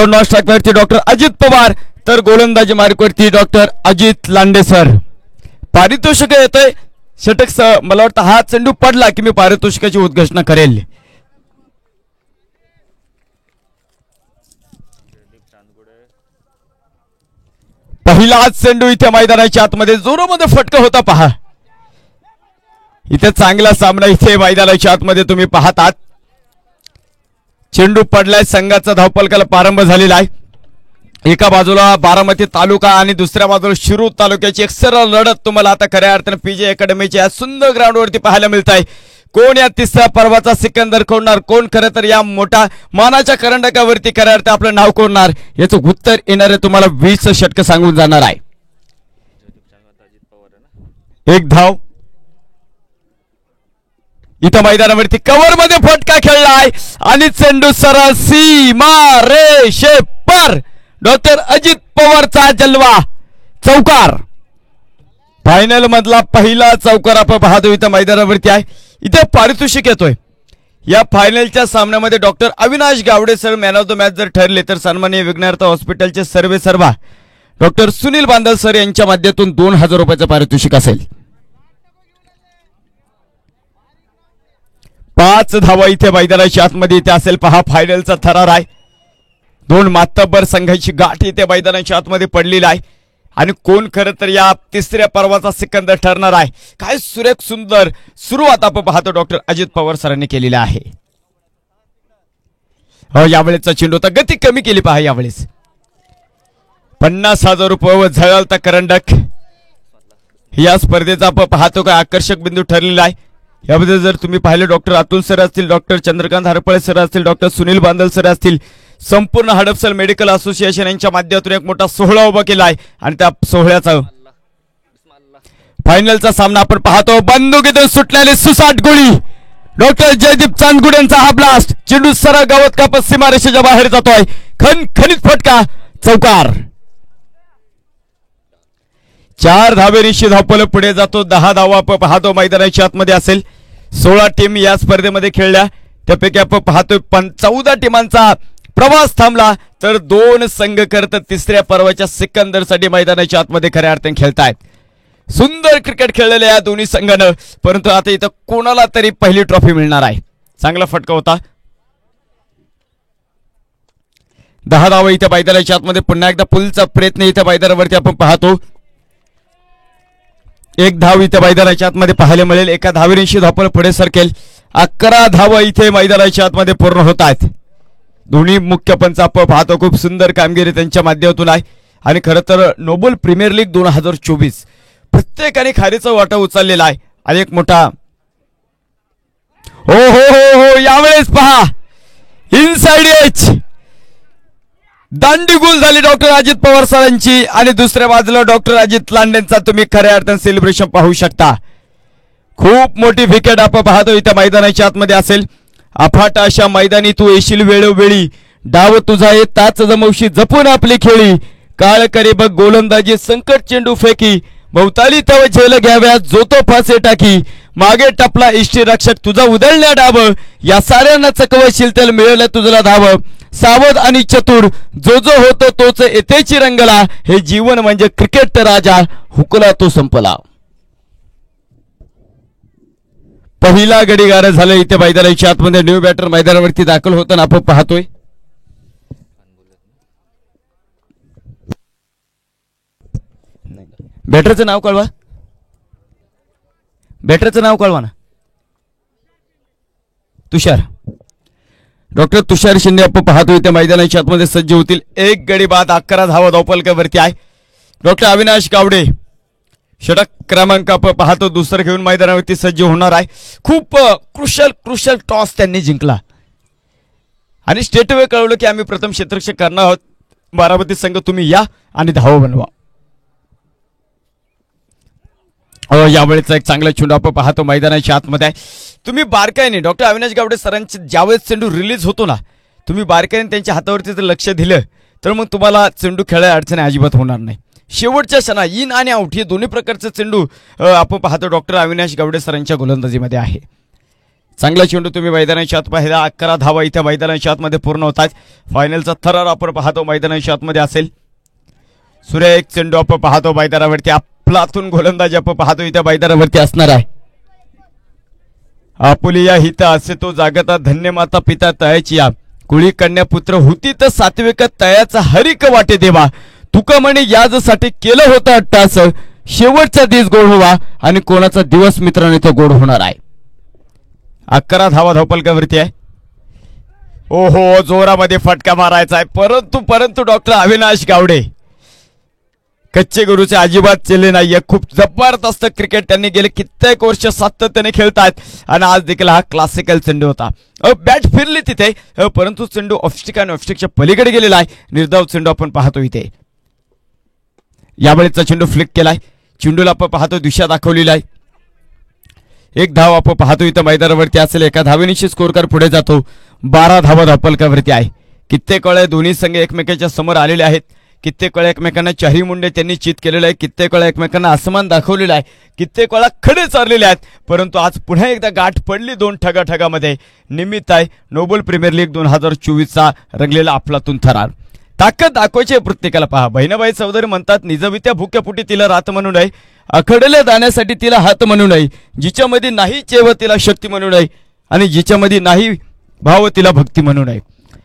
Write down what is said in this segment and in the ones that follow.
तो non strike वरती doctor Ajit Pawar, तर गोलंदाजी मार्कवरती डॉक्टर अजित लांडे सर. पारितोषिक येतोय षटक. मला वाटतं हा चेंडू पडला की मी पारितोषिकाची उद्घोषणा करेल. पहिलाच चेंडू इथे मैदानाच्या आतमध्ये जोरामध्ये फटका होता पहा. इथे चांगला सामना इथे मैदानाच्या आतमध्ये तुम्ही पाहतात. चेंडू पडलाय, संघाचा धावपलकाला प्रारंभ झालेला आहे. एका बाजूला बारामती तालुका आणि दुसऱ्या बाजूला शिरूर तालुक्याची एक सरळ लढत तुम्हाला आता खऱ्या अर्थाने पीजे अकॅडमीच्या सुंदर ग्राउंडवरती पाहायला मिळत आहे. कोण या तिसऱ्या पर्वाचा सिकंदर कोणणार, कोण खरं तर या मोठा मानाच्या करंडकावरती खऱ्या अर्थाने आपलं नाव कोणणार, याचं उत्तर येणारे तुम्हाला 20 षटक सांगून जाणार आहे. एक धाव इथं मैदानावरती कव्हर मध्ये फटका खेळलाय आणि चेंडू सरळ सीमा रेषेपर. डॉक्टर अजित पवारचा जलवा चौकार. फायनल मधला पहिला चौकार आपण पाहतो इथं मैदानावरती आहे. इथे पारितोषिक येतोय. या फायनलच्या सामन्यामध्ये doctor Avinash Gawade sir man of the match जर ठरले तर सन्माननीय विघ्नहर्ता हॉस्पिटलचे सर्वे सर्वा डॉक्टर सुनील बांदल सर यांच्या माध्यमातून 2000 रुपयाचं पारितोषिक असेल. 5 धावा इथे मैदानाच्या आतमध्ये इथे असेल पहा. फायनलचा थरार आहे. 2 मातब्बर संघाची गाठ इथे मैदानाच्या आतमध्ये पडलेली आहे आणि कोण खरं तर या तिसऱ्या पर्वाचा सिकंदर ठरणार आहे. काय सुरेख सुंदर सुरुवात आपण पाहतो डॉक्टर अजित पवार सरांनी केलेली आहे. यावेळेचा चेंडू होता, गती कमी केली पहा. यावेळेस 50,000 रुपये व झळालता करंडक या स्पर्धेचा आपण पाहतो का आकर्षक बिंदू ठरलेला आहे. यामध्ये जर तुम्ही पाहिले डॉक्टर अतुल सर असतील, डॉक्टर चंद्रकांत हरपळे सर असतील, डॉक्टर सुनील बांदल सर असतील, संपूर्ण हडपसर मेडिकल असोसिएशन यांच्या माध्यमातून एक मोठा सोहळा उभा केला आहे आणि त्या सोहळ्याचा फायनलचा सामना आपण पाहतो. बंदुकीतून सुटलेली सुसाट गोळी डॉक्टर जयदीप चांदगुड यांचा हा ब्लास्ट. चेंडू सरळ गावात कापत सीमारेषेच्या बाहेर जातोय. खणखणीत फटका चौकार. 4 धावेनिशी धावपल पुढे जातो. 10 धावा आपण पाहतो मैदानाच्या आतमध्ये असेल. 16 टीम या स्पर्धेमध्ये खेळल्या, त्यापैकी आपण पाहतोय 14 टीमांचा प्रवास थांबला तर 2 संघ करत तिसऱ्या पर्वाच्या सिकंदरसाठी मैदानाच्या आतमध्ये खऱ्या अर्थाने खेळतायत. सुंदर क्रिकेट खेळलेलं या दोन्ही संघानं, परंतु आता इथं कोणाला तरी पहिली ट्रॉफी मिळणार आहे. चांगला फटका होता. 10 धावा इथे मैदानाच्या आतमध्ये पुन्हा एकदा पुलचा प्रयत्न इथे मैदानावरती आपण पाहतो. 1 धाव इथे मैदानाच्या आतमध्ये पाहायला मिळेल. एका धावेनिशी धावपळ पुढे सरकेल. 11 धावा इथे मैदानाच्या आतमध्ये पूर्ण होत आहेत. दोन्ही मुख्य पंच आपण पाहतो खूप सुंदर कामगिरी त्यांच्या माध्यमातून आहे आणि खरं तर नोबल प्रीमियर लीग 2024 प्रत्येकाने खारीचा वाटा उचललेला आहे आणि एक मोठा हो हो हो हो यावेळेस पहा इनसाइड एज दांडी गोल झाली डॉक्टर अजित पवार सरांची आणि दुसऱ्या बाजूला डॉक्टर अजित लांडेंचा तुम्ही खऱ्या अर्थाने सेलिब्रेशन पाहू शकता. खूप मोठी विकेट आपण पाहतो इथं मैदानाच्या आतमध्ये असेल. अफाट अशा मैदानी तू येशील वेळोवेळी, डाव तुझा येताच जमवशी जपून आपली खेळी, काळ करे बघ गोलंदाजी संकट चेंडू फेकी, भवताली तव झेल घ्याव्या जो तो फासे टाकी, मागे टपला इष्टी रक्षक तुझा उधळण्या डाव, या साऱ्यांना चकवशील तर मिळेल तुझला धाव, सावध आणि चतुर जो जो होतो तोच येतेची रंगला, हे जीवन म्हणजे क्रिकेट राजा हुकला तो संपला. पहिला गडी गार झाला इथे मैदानाच्या आतमध्ये. न्यू बॅटर मैदानावरती दाखल होताना आपण पाहतोय. बॅटरचं नाव कळवा, बॅटरचं नाव कळवा ना. तुषार, डॉक्टर तुषार शिंदे आपण पाहतोय इथे मैदानाच्या आतमध्ये सज्ज होतील. 1 गडी बाद 11 धावा धावपलकावरती आहे. डॉक्टर अविनाश गावडे षटक क्रमांक आपण पाहतो दुसरं घेऊन मैदानावरती सज्ज होणार आहे. खूप क्रुशल टॉस त्यांनी जिंकला आणि स्टेटवे कळवलं की आम्ही प्रथम क्षेत्ररक्षण करणार आहोत. बारामती संघ तुम्ही या आणि धावा बनवा. यावेळेचा एक चांगला चेंडू आपण पाहतो मैदानाच्या आतमध्ये आहे. तुम्ही बारकाईने डॉक्टर अविनाश गावडे सरांचे ज्यावेळेस चेंडू रिलीज होतो ना, तुम्ही बारकाईने त्यांच्या हातावरती जर लक्ष दिलं तर मग तुम्हाला चेंडू खेळायला अडचणी अजिबात होणार नाही. शेवटच्या क्षणा इन आणि आउट हे दोन्ही प्रकारचे चेंडू आपण पाहतो डॉक्टर अविनाश गावडे सरांच्या गोलंदाजीमध्ये आहे. चांगला चेंडू तुम्ही मैदानाच्या आत पाहिला. 11 धावा इथे मैदानाच्या आतमध्ये पूर्ण होतात. फायनलचा थरार आपण पाहतो मैदानाच्या आतमध्ये असेल. सूर्य एक चेंडू आपण पाहतो मैदानावरती. आपलातून गोलंदाज आपण पाहतो इथे मैदानावरती असणार आहे. आपुलिया हिता असे तो जागता धन्य माता पिता तयाची या कुळी कन्या पुत्र होती तर सात्विक तयाचा हरिक वाटे देवा तुका म्हणे याजसाठी केलं होतं अट्टास शेवटचा दिवस गोड व्हावा आणि कोणाचा दिवस मित्रांनो तो गोड होणार आहे. 11 धावा धावपलकावरती आहे. ओहो जोरामध्ये फटका मारायचा आहे परंतु डॉक्टर अविनाश गावडे कच्चे गुरुचे अजिबात चेले नाहीये. खूप जबरदस्त क्रिकेट त्यांनी गेले कित्येक वर्ष सातत्याने खेळतात आणि आज देखील हा क्लासिकल चेंडू होता. बॅट फिरली तिथे परंतु चेंडू ऑफस्टिक आणि ऑफस्टिकच्या पलीकडे गेलेला आहे. निर्धाव चेंडू आपण पाहतो इथे. यावेळेचा चेंडू फ्लिक केलाय. चेंडूला आपण पाहतो दिशा दाखवलेली आहे. एक धाव आपण पाहतो इथं मैदानावरती असेल. एका धावेनिशी स्कोर कर पुढे जातो. 12 धावा धावपलकावरती आहे. कित्येक वेळा दोन्ही संघ एकमेकांच्या समोर आलेले आहेत. कित्येक वेळा एकमेकांना चारी मुंडे त्यांनी चित केलेलं आहे. कित्येक वेळा एकमेकांना आसमान दाखवलेला आहे. कित्येक वेळा खडे चाललेले आहेत. परंतु आज पुन्हा एकदा गाठ पडली दोन ठगाठगामध्ये. निमित्त आहे नोबल प्रीमियर लीग 2024चा रंगलेला आपलातून थरार. ताकद दाखवायची प्रत्येकाला. पहा बहिणाबाई चौधरी म्हणतात निजवित्या भुक्यापुटी तिला रात म्हणू नये अखडल्या दाण्यासाठी तिला हात म्हणू नये जिच्यामध्ये नाही चेव तिला शक्ती म्हणू नये आणि जिच्यामध्ये नाही भाव तिला भक्ती म्हणू नये.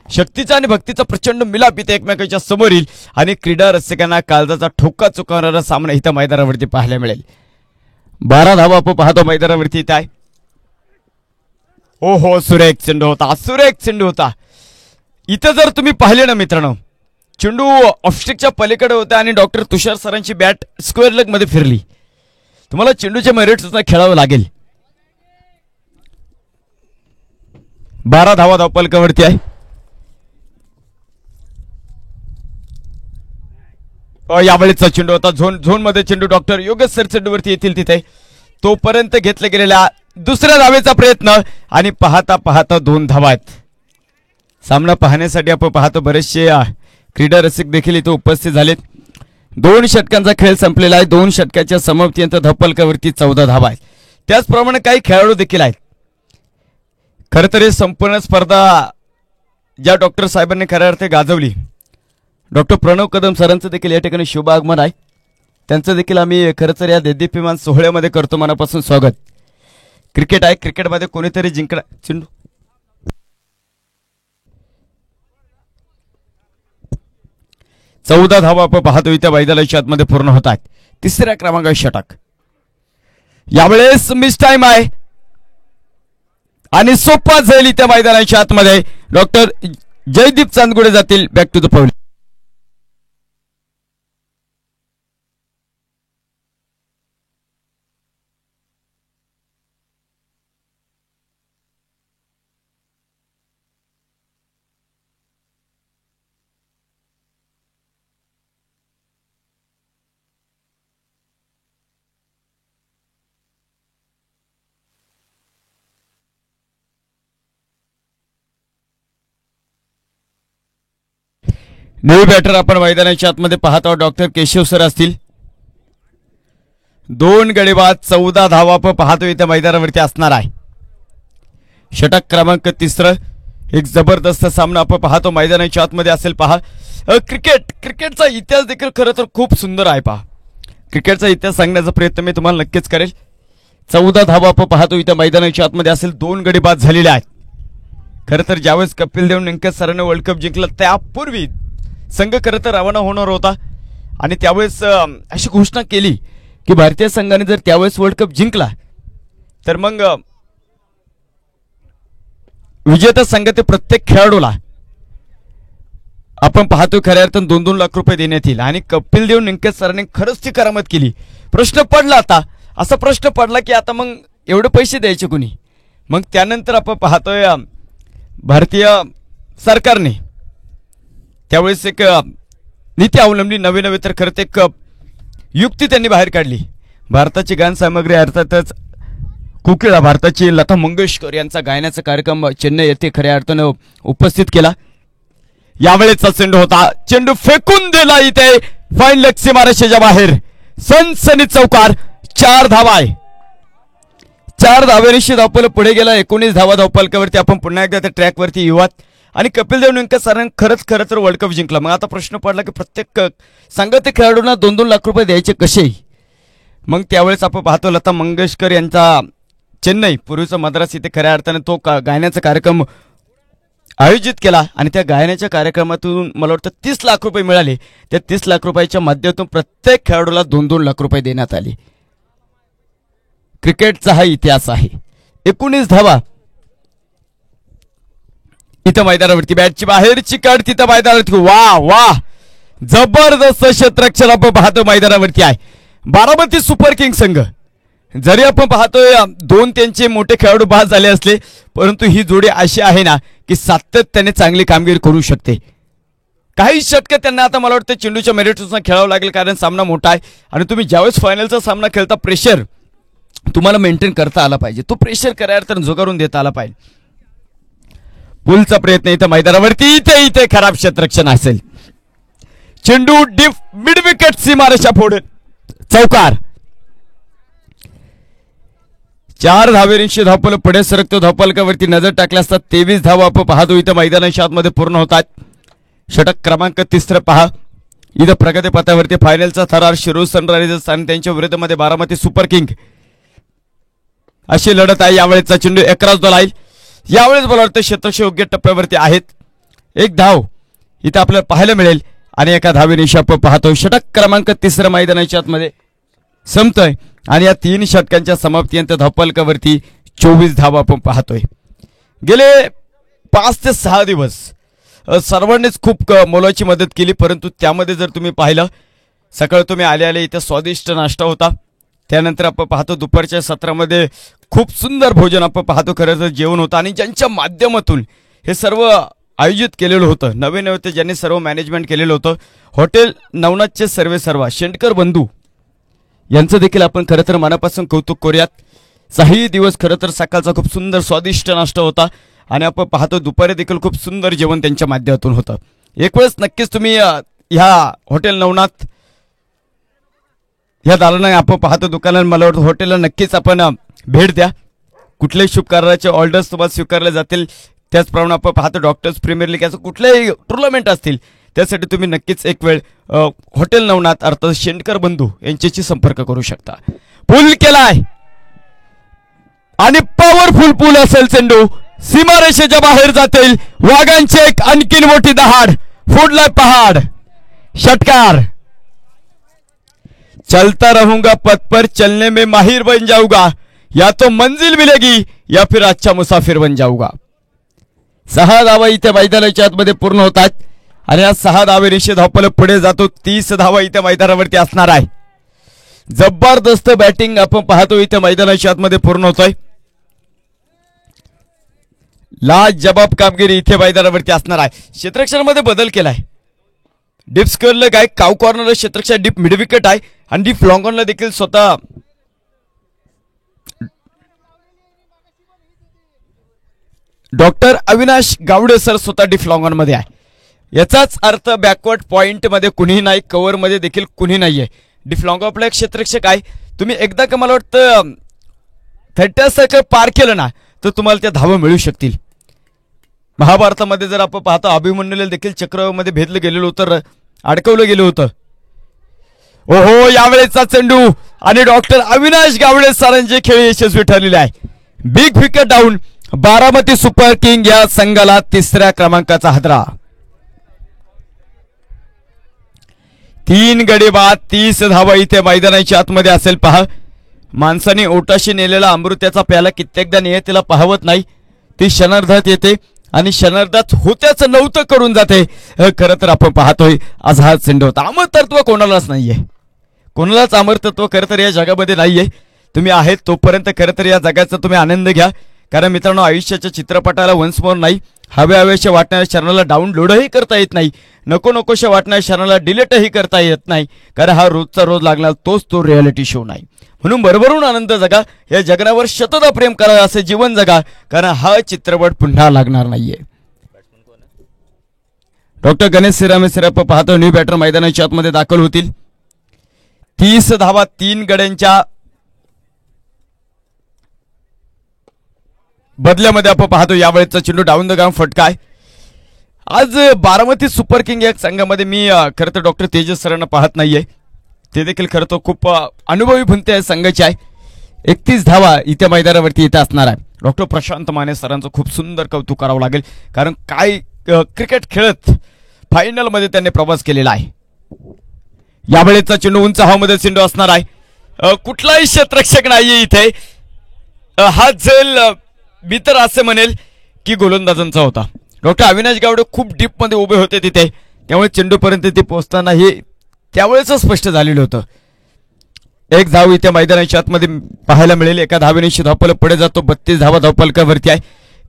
शक्तीचा आणि भक्तीचा प्रचंड मिलाप इथे एकमेकांच्या समोर येईल आणि क्रीडा रसिकांना काळजाचा ठोका चुकवणारा सामना इथं मैदानावरती पाहायला मिळेल. 12 धावा आपण पाहतो मैदानावरती इथे आहे. ओहो सुरेख चेंडू होता. सुरेख चेंडू होता. इथं जर तुम्ही पाहिले ना मित्रांनो चेंडू ऑफस्टिकच्या पलीकडे होता आणि डॉक्टर तुषार सरांची बॅट स्क्वेअर लेग मध्ये फिरली. तुम्हाला चेंडूच्या मेरिट्स खेळावं लागेल. 12 धावा धावपलकावरती आहे. यावेळेचा चेंडू होता. झोन मध्ये चेंडू डॉक्टर योगेश सर चेंडूवरती येतील तिथे तोपर्यंत घेतला गेलेला दुसऱ्या धावेचा प्रयत्न आणि पाहता पाहता 2 धावा आहेत. सामना पाहण्यासाठी आपण पाहतो बरेचसे क्रीडा रसिक देखील इथे उपस्थित झालेत. 2 षटकांचा खेळ संपलेला आहे. 2 षटकाच्या समाप्तीनंतर धावपलकावरती 14 धावा आहेत. त्याचप्रमाणे काही खेळाडू देखील आहेत. खरं तर संपूर्ण स्पर्धा ज्या डॉक्टर साहेबांनी खऱ्या अर्थी गाजवली डॉक्टर प्रणव कदम सरांचं देखील या ठिकाणी शुभ आगमन आहे. त्यांचं देखील आम्ही खरं तर या देदीप्यमान सोहळ्यामध्ये करतो मनापासून स्वागत. क्रिकेट आहे. क्रिकेटमध्ये कोणीतरी जिंकणार. चेंडू 14 धावा आपण पाहतो इथे मैदानाच्या आतमध्ये पूर्ण होत आहेत. 3ऱ्या क्रमांकावर षटक. यावेळेस मिस टाइम आहे आणि सोपा जाईल इथे मैदानाच्या आतमध्ये. डॉक्टर जयदीप चांदगुडे जातील back to the point. New batter आपण मैदानाच्या आतमध्ये पाहतो डॉक्टर केशव सर असतील. 2 गडी बाद 14 धावा आपण पाहतो इथे मैदानावरती असणार आहे. षटक क्रमांक 3. एक जबरदस्त सामना आपण पाहतो मैदानाच्या आतमध्ये असेल. पहा क्रिकेटचा इतिहास देखील खरं तर खूप सुंदर आहे. पहा क्रिकेटचा इतिहास सांगण्याचा प्रयत्न मी तुम्हाला नक्कीच करेल. 14 धावा आपण पाहतो इथे मैदानाच्या आतमध्ये असेल. 2 गडी बाद झालेले आहेत. खरं तर ज्यावेळेस कपिल देव निंके सरांनी वर्ल्ड कप जिंकला त्यापूर्वी संघ खरं तर रवाना होणार होता आणि त्यावेळेस अशी घोषणा केली की भारतीय संघाने जर त्यावेळेस वर्ल्ड कप जिंकला तर मग विजेता संघातील प्रत्येक खेळाडूला आपण पाहतो खऱ्या अर्थाने 2-2 लाख रुपये देण्यात येईल. आणि कपिल देव निंके सरांनी खरंच ती करामत केली. प्रश्न पडला आता असा प्रश्न पडला की आता मग एवढे पैसे द्यायचे कोणी. मग त्यानंतर आपण पाहतोय भारतीय सरकारने त्यावेळेस एक नीती अवलंबली. नवे तर खरंच एक युक्ती त्यांनी बाहेर काढली. भारताची गान सामग्री अर्थातच कोकिळा भारताची लता मंगेशकर यांचा गायनाचा कार्यक्रम चेन्नई येथे खऱ्या अर्थानं उपस्थित केला. यावेळेचा चेंडू होता. चेंडू फेकून दिला इथे फाईन लेग सीमारेषेच्या बाहेर. सनसनी चौकार. 4 धावा आहे. 4 धावेनिशी धावपल पुढे गेला. 19 धावा धावपलकावरती. आपण पुन्हा एकदा त्या ट्रॅकवरती येऊयात. आणि कपिल देव नेमकं सरांनी खरंच वर्ल्ड कप जिंकला. मग आता प्रश्न पडला की प्रत्येक संघातील खेळाडूंना 2-2 लाख रुपये द्यायचे कसे. मग त्यावेळेस आपण पाहतो लता मंगेशकर यांचा चेन्नई पूर्वीचा मद्रास इथे खऱ्या अर्थाने तो गायनाचा कार्यक्रम आयोजित केला आणि त्या गायनाच्या कार्यक्रमातून मला वाटतं 30 लाख रुपये मिळाले. त्या 30 लाख रुपयाच्या माध्यमातून प्रत्येक खेळाडूला 2-2 लाख रुपये देण्यात आले. क्रिकेटचा हा इतिहास आहे. 19 धावा इथं मैदानावरती. बॅटची बाहेरची कड तिथं मैदानावरती. वा जबरदस्त क्षेत्ररक्षण आपण पाहतो मैदानावरती आहे. बारामती सुपर किंग संघ. जरी आपण पाहतोय 2 त्यांचे मोठे खेळाडू बाद झाले असले परंतु ही जोडी अशी आहे ना की सातत्याने चांगली कामगिरी करू शकते. काही षटकं त्यांना आता मला वाटतं चेंडूच्या मेरिटनुसार खेळावं लागेल कारण सामना मोठा आहे आणि तुम्ही ज्यावेळेस फायनलचा सामना खेळता प्रेशर तुम्हाला मेंटेन करता आला पाहिजे. तो प्रेशर करायला तर झुगारून देता आला पाहिजे. पुलचा प्रयत्न इथं मैदानावरती. इथे खराब क्षेत्ररक्षण असेल. चेंडू डीप मिड विकेट सीमारेषा फोडून चौकार. 4 धावेनिशी धावपल पुढे सरकतो. धावपलकावरती नजर टाकल्या असतात 23 धावा आपण पाहतो इथं मैदानाच्या आतमध्ये पूर्ण होतात. षटक क्रमांक 3 पहा. इथं प्रगती पथावरती फायनलचा थरार शिरोळ सनरायझर्स आणि त्यांच्या विरोधामध्ये बारामती सुपर किंग अशी लढत आहे. यावेळेचा चेंडू एकराज दोलाईल. यावेळेस मला वाटतं क्षेत्ररक्षक योग्य टप्प्यावरती आहेत. 1 धाव इथं आपल्याला पाहायला मिळेल आणि एका धावेनिशी आपण पाहतोय. षटक क्रमांक 3 मैदानाच्या आतमध्ये संपतोय आणि या 3 षटकांच्या समाप्तीनंतर धावपलकावरती 24 धावा आपण पाहतोय. गेले 5 ते 6 दिवस सर्वांनीच खूप मोलाची मदत केली परंतु त्यामध्ये जर तुम्ही पाहिलं सकाळी तुम्ही आले इथे स्वादिष्ट नाश्ता होता. त्यानंतर आपण पाहतो दुपारच्या सत्रामध्ये खूप सुंदर भोजन आपण पाहतो. खरं तर जेवण होतं आणि ज्यांच्या माध्यमातून हे सर्व आयोजित केलेलं होतं नवे होते ज्यांनी सर्व मॅनेजमेंट केलेलं होतं हॉटेल नवनाथचे सर्वा शेंडकर बंधू यांचं देखील आपण खरं तर मनापासून कौतुक करूयात. 6 दिवस खरं तर सकाळचा खूप सुंदर स्वादिष्ट नाश्ता होता आणि आपण पाहतो दुपारी देखील खूप सुंदर जेवण त्यांच्या माध्यमातून होतं. एक वेळेस नक्कीच तुम्ही ह्या हॉटेल नवनाथ ह्या दालना आपण पाहतो दुकानात मला वाटतं हॉटेलला नक्कीच आपण भेट द्या. कुठल्याही शुभ कार्याचे ऑर्डर्स तुम्हाला स्वीकारले जातील. त्याचप्रमाणे आपण पाहतो डॉक्टर्स प्रीमियर लीग याचं कुठलेही टुर्नामेंट असतील त्यासाठी तुम्ही नक्कीच एक वेळ हॉटेल नवनाथ अर्थात शेंडकर बंधू यांच्याशी संपर्क करू शकता. पूल केलाय आणि पॉवरफुल पूल असेल. चेंडू सीमारेषेच्या बाहेर जातील. वाघांची एक आणखीन मोठी दहाड. फुडलाय पहाड. षटकार. चलता रहूंगा पथ पर चलने में माहिर बन जाऊंगा या तो मंजिल मिलेगी या फिर अच्छा मुसाफिर बन जाऊंगा. 6 धावा इथे मैदानाच्या आतमध्ये पूर्ण होतात आणि या 6 धावेनिशी धावपल पुढे जातो. 30 धावा इथे मैदानावरती असणार आहे. जबरदस्त बॅटिंग आपण पाहतो इथे मैदानाच्या आतमध्ये पूर्ण होतोय. लाजवाब कामगिरी इथे मैदानावरती असणार आहे. क्षेत्ररक्षणामध्ये बदल केलाय. डीप स्क्वेअरला काय काव कॉर्नरला क्षेत्ररक्षक डीप मिड विकेट आहे आणि डीप लॉंग ऑनला देखील स्वतः डॉक्टर अविनाश गावडे सर स्वतः डीप लॉंग ऑन मध्ये आहे. याचाच अर्थ बॅकवर्ड पॉइंट मध्ये कुणीही नाही. कव्हर मध्ये देखील कुणी नाहीये. डीप लॉंग ऑनला एक क्षेत्ररक्षक आहे. तुम्ही एकदा का मला वाटतं 30 सर्कल पार केलं ना तर तुम्हाला त्या धावा मिळू शकतील. महाभारतामध्ये जर आपण पाहतो अभिमन्यूला देखील चक्रमध्ये भेदलं गेलेलं होतं अडकवलं गेलं होतं. ओहो यावेळेचा चेंडू आणि डॉक्टर अविनाश गावडे सरांचे खेळ यशस्वी ठरलेले आहे. Big wicket down. Baramati super king या संघाला 3ऱ्या क्रमांकाचा हादरा. 3 गडी बाद 30 धावा इथे मैदानाच्या आतमध्ये असेल. पहा माणसाने ओटाशी नेलेला अमृत्याचा प्याला कित्येकदा नियतीला पाहवत नाही. ती क्षणार्धात येते आणि क्षणार्धात होत्याचं नव्हतं करून जाते. खरं तर आपण पाहतोय आज हा चेंडू होता. अमरतत्व कोणालाच नाहीये. कोणालाच अमरतत्व खरं तर या जगामध्ये नाहीये. तुम्ही आहेत तोपर्यंत खरं तर या जगाचा तुम्ही आनंद घ्या. कारण मित्रांनो आयुष्याच्या चित्रपटाला वन्स मोर नाही. हव्याशा वाटणाऱ्या क्षणाला डाउनलोडही करता येत नाही. नको नकोशा वाटणाऱ्या क्षणाला डिलीटही करता येत नाही. कारण हा रोजचा रोज लागणार तोच तो रियालिटी शो नाही. म्हणून भरभरून आनंद जगा. या जगनावर शतदा प्रेम करा असे जीवन जगा. कारण हा चित्रपट पुन्हा लागणार नाहीये. डॉक्टर गणेश सिरामे सिरप पाहतो न्यू बॅटर मैदानाच्या आतमध्ये दाखल होतील. 30 धावा 3 गड्यांच्या बदल्यामध्ये आपण पाहतो यावेळेचा चेंडू डाऊन द ग्राउंड फटका आहे. आज बारामती सुपर किंग या संघामध्ये मी खरं तर डॉक्टर तेजस सरांना पाहत नाहीये. ते देखील खरं तर खूप अनुभवी भुंते संघाचे आहे. 31 धावा इथे मैदानावरती येत असणार आहे. डॉक्टर प्रशांत माने सरांचं खूप सुंदर कौतुक करावं लागेल, कारण काय क्रिकेट खेळत फायनल मध्ये त्यांनी प्रवास केलेला आहे. यावेळेचा चेंडू उंच हवामध्ये चेंडू असणार आहे. कुठलाही क्षेत्ररक्षक नाहीये इथे. हा झेल मी तर असे म्हणेल की गोलंदाजांचा होता. डॉक्टर अविनाश गावडे खूप डीप मध्ये उभे होते तिथे, त्यामुळे चेंडूपर्यंत ते पोहोचताना हे त्यावेळेच स्पष्ट झालेलं होतं. एक धाव इथे मैदानाच्या आतमध्ये पाहायला मिळेल. एका धावेने धावफलक पुढे जातो. 32 धावा धावफलकावरती आहे.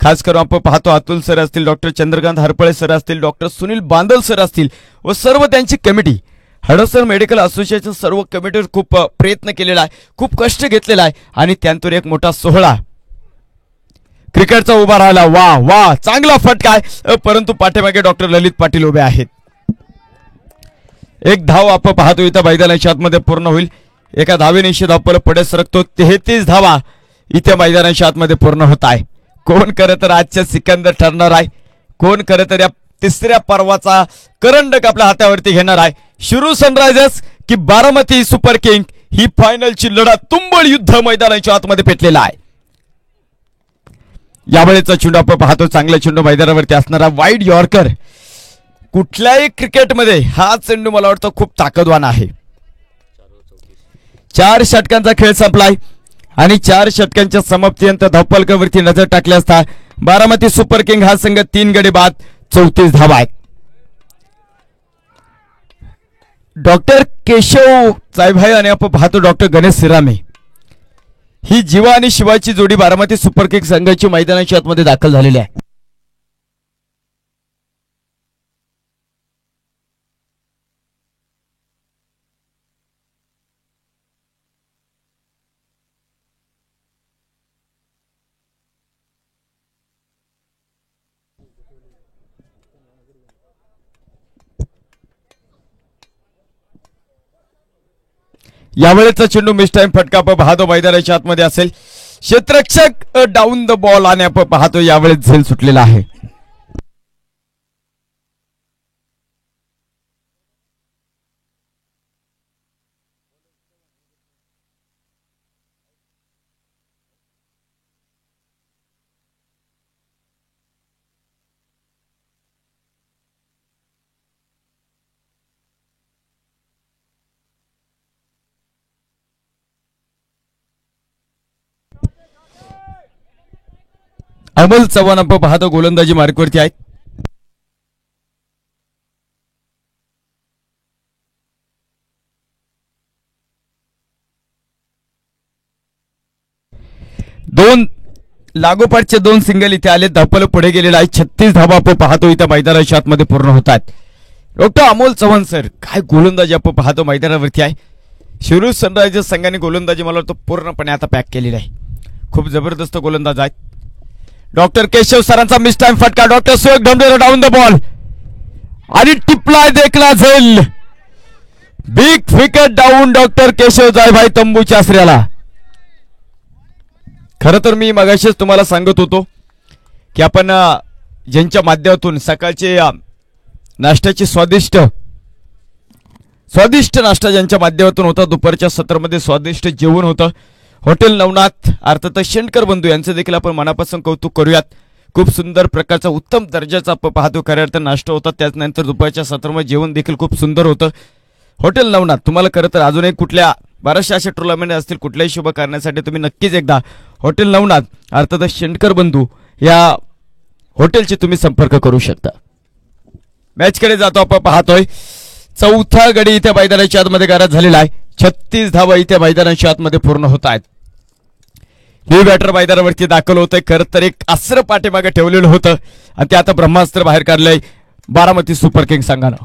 खास करून आपण पाहतो अतुल सर असतील, डॉक्टर चंद्रकांत हरपळे सर असतील, डॉक्टर सुनील बांदल सर असतील व सर्व त्यांची कमिटी, हडसन मेडिकल असोसिएशन सर्व कमिटीवर खूप प्रयत्न केलेला आहे, खूप कष्ट घेतलेला आहे आणि त्यानंतर एक मोठा सोहळा क्रिकेटचा उभा राहिला. वा वा, चांगला फटका आहे, परंतु पाठीमागे डॉक्टर ललित पाटील उभे आहेत. एक धाव आपण पाहतो इथं मैदानाच्या आतमध्ये पूर्ण होईल. एका धावेने धावफलक पुढे सरकतो. 33 धावा इथे मैदानाच्या आतमध्ये पूर्ण होत आहे. कोण खरं तर आजच्या सिकंदर ठरणार आहे, कोण खरं तर या तिसऱ्या पर्वाचा करंडक आपल्या हातावरती घेणार आहे. शिरू सनरायझर्स की बारामती सुपर किंग, ही फायनलची लढत तुंबळ युद्ध मैदानाच्या आतमध्ये पेटलेला आहे. यावेळेचा चेंडू आपण पाहतो. चांगला चेंडू मैदानावरती असणारा वाईड यॉर्कर. कुठल्याही क्रिकेटमध्ये हा चेंडू मला वाटतं खूप ताकदवान आहे. 4 षटकांचा खेळ संपलाय आणि 4 षटकांच्या समाप्तीनंतर धावफलकावरती नजर टाकली असता बारामती सुपर किंग हा संघ 3 गडी बाद 34 धावा आहेत. डॉक्टर केशव साहेबभाई आणि आपण पाहतो डॉक्टर गणेश सिरामे, ही जीवा आणि शिवाची जोडी बारामती सुपर किंग संघाची मैदानाच्या आतमध्ये दाखल झालेली आहे. यावेळेचा चेंडू मिस टाइम फटका आपण पाहतो मैदानाच्या आतमध्ये असेल. क्षेत्ररक्षक डाऊन द बॉल आणि आपण पाहतो यावेळेस झेल सुटलेला आहे. अमोल चव्हाण आपण पाहतो गोलंदाजी मार्कवरती आहेत. दोन लागोपाठचे 2 सिंगल इथे आले. धावफलक पुढे गेलेला आहे. 36 धावा आपण पाहतो इथं मैदानाच्या आतमध्ये पूर्ण होत आहेत. डॉक्टर अमोल चव्हाण सर, काय गोलंदाजी आपण पाहतो मैदानावरती आहे. शिरूर सनरायझर्स संघाने गोलंदाजी मला वाटतं पूर्णपणे आता पॅक केलेली आहे. खूप जबरदस्त गोलंदाज आहेत. डॉक्टर केशव सरांचा मिस टाइम फटका. Doctor Suyog Dhamdhere down the ball आणि टिपलाय देखला झेल. Big wicket down doctor Keshav Jaibhai तंबूच्या आश्रयाला. खरं तर मी मगाशीच तुम्हाला सांगत होतो की आपण ज्यांच्या माध्यमातून सकाळचे नाश्त्याचे स्वादिष्ट नाश्ता ज्यांच्या माध्यमातून होता, दुपारच्या सत्रामध्ये स्वादिष्ट जेवण होतं हॉटेल नवनाथ अर्थात शेंडकर बंधू यांचं देखील आपण मनापासून कौतुक करूयात. खूप सुंदर प्रकारचा उत्तम दर्जाचा आपण पाहतो खऱ्या अर्थानं नाश्ता होता. त्यानंतर दुपारच्या सत्रामध्ये जेवण देखील खूप सुंदर होतं हॉटेल नवनाथ. तुम्हाला खरं तर अजूनही कुठल्या बऱ्याचशा अशा टुर्नामेंट असतील कुठल्याही शुभ करण्यासाठी तुम्ही नक्कीच एकदा हॉटेल नवनाथ अर्थात शेंडकर बंधू या हॉटेलचे तुम्ही संपर्क करू शकता. मॅचकडे जातो आपण पाहतोय. चौथा गडी इथे मैदानाच्या आतमध्ये गारद झालेला आहे. 36 धावा इथे मैदानाच्या आतमध्ये पूर्ण होत आहेत. न्यू बॅटर मैदानावरती दाखल होतंय. खरं तर एक अस्त्र पाठीमागे ठेवलेलं होतं आणि ते आता ब्रह्मास्त्र बाहेर काढलंय बारामती सुपर किंग संघानं.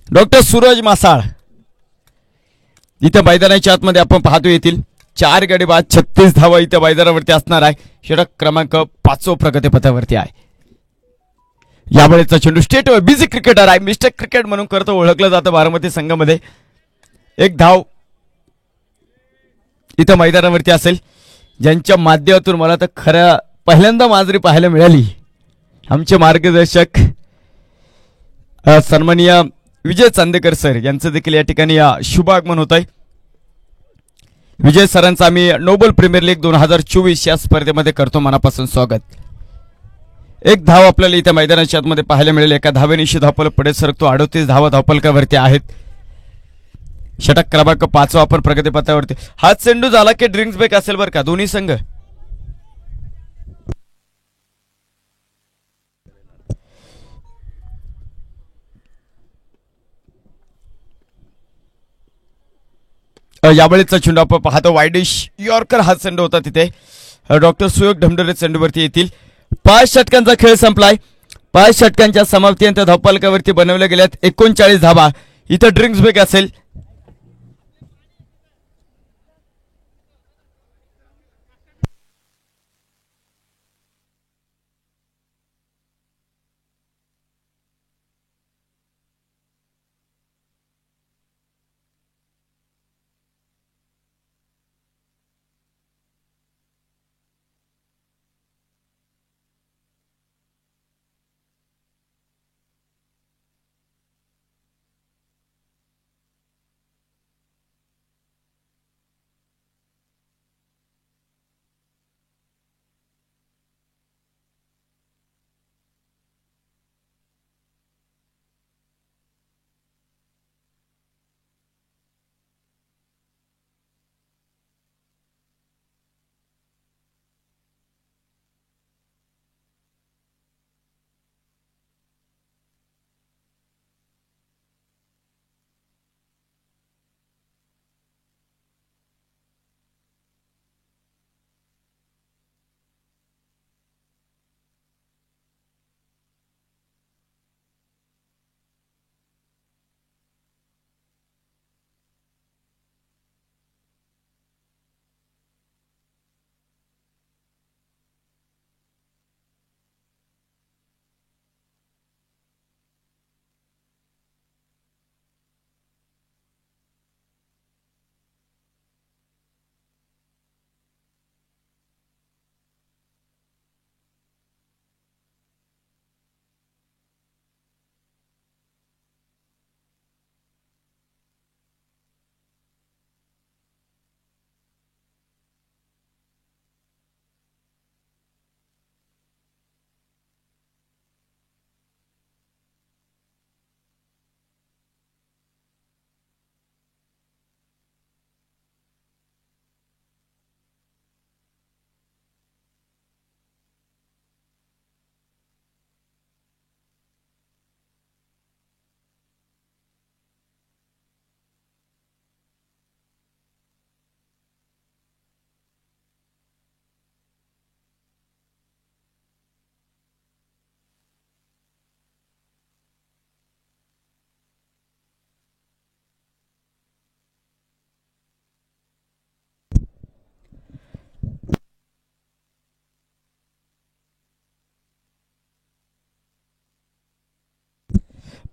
डॉक्टर सूरज मासाळ इथे मैदानाच्या आतमध्ये आपण पाहतो येतील. 4 गडी बाद 36 धावा इथे मैदानावरती असणार आहे. षटक क्रमांक 5 प्रगतीपथावरती आहे. यावेळेचा चेंडू स्टेट बिझी क्रिकेटर आहे, मिस्टर क्रिकेट म्हणून करतो ओळखलं जातं बारामती संघामध्ये. एक धाव इथं मैदानावरती असेल. ज्यांच्या माध्यमातून मला तर खऱ्या पहिल्यांदा माजरी पाहायला मिळाली. आमचे मार्गदर्शक सन्माननीय विजय चांदेकर सर यांचं देखील या ठिकाणी शुभागमन होत आहे. विजय सरांचं आम्ही नोबल प्रीमियर लीग 2024 या स्पर्धेमध्ये करतो मनापासून स्वागत. एक धाव आपल्याला इथे मैदानाच्या आतमध्ये पाहायला मिळेल. एका धावेनिशी धावपल पुढे सरकतो. 38 धावा धावपलकावरती आहेत. षटक क्रमांक 5 आपण प्रगतीपथावरती. हात चेंडू झाला की ड्रिंक्स ब्रेक असेल बरं का दोन्ही संघ. यावेळेचा चेंडू आपण पाहतो. वायडिश यॉर्कर हा चेंडू होता तिथे. डॉक्टर सुयोग ढमढरे चेंडूवरती येतील. 5 षटकांचा खेळ संपलाय. 5 षटकांच्या समाप्तीनंतर धावपलकावरती बनवल्या गेल्यात 39 धावा. इथं ड्रिंक्स ब्रेक असेल.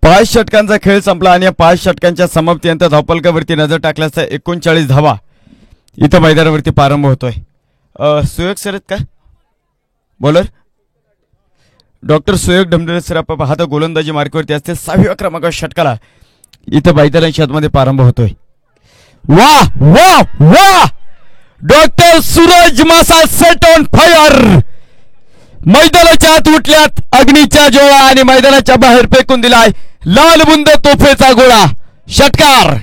पाच षटकांचा खेळ संपला आणि या 5 षटकांच्या समाप्तीनंतर धावपलकावरती नजर टाकल्याचा 39 धावा इथं मैदानावरती प्रारंभ होतोय. सुयोग सर आहेत का बॉलर? डॉक्टर सुयोग ढमढरे सर आपण पाहता गोलंदाजी मार्कवरती असते. 6व्या क्रमांकाच्या षटकाला इथं मैदानाच्या आतमध्ये प्रारंभ होतोय. वा वा वा डॉक्टर सूरज मासा सेट ऑन फायर. मैदानाच्या आत उठल्यात अग्नीच्या ज्वाळा आणि मैदानाच्या बाहेर फेकून दिलाय लाल बुंद तोफेचा गोळा. षटकार.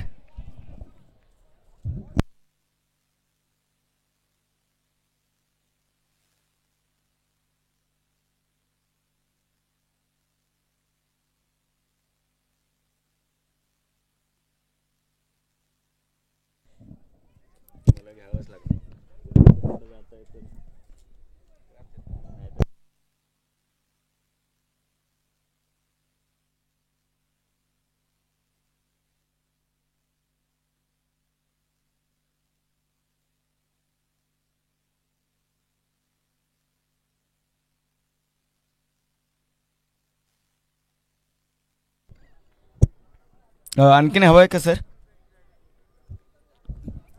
आणखीन हवं आहे का सर?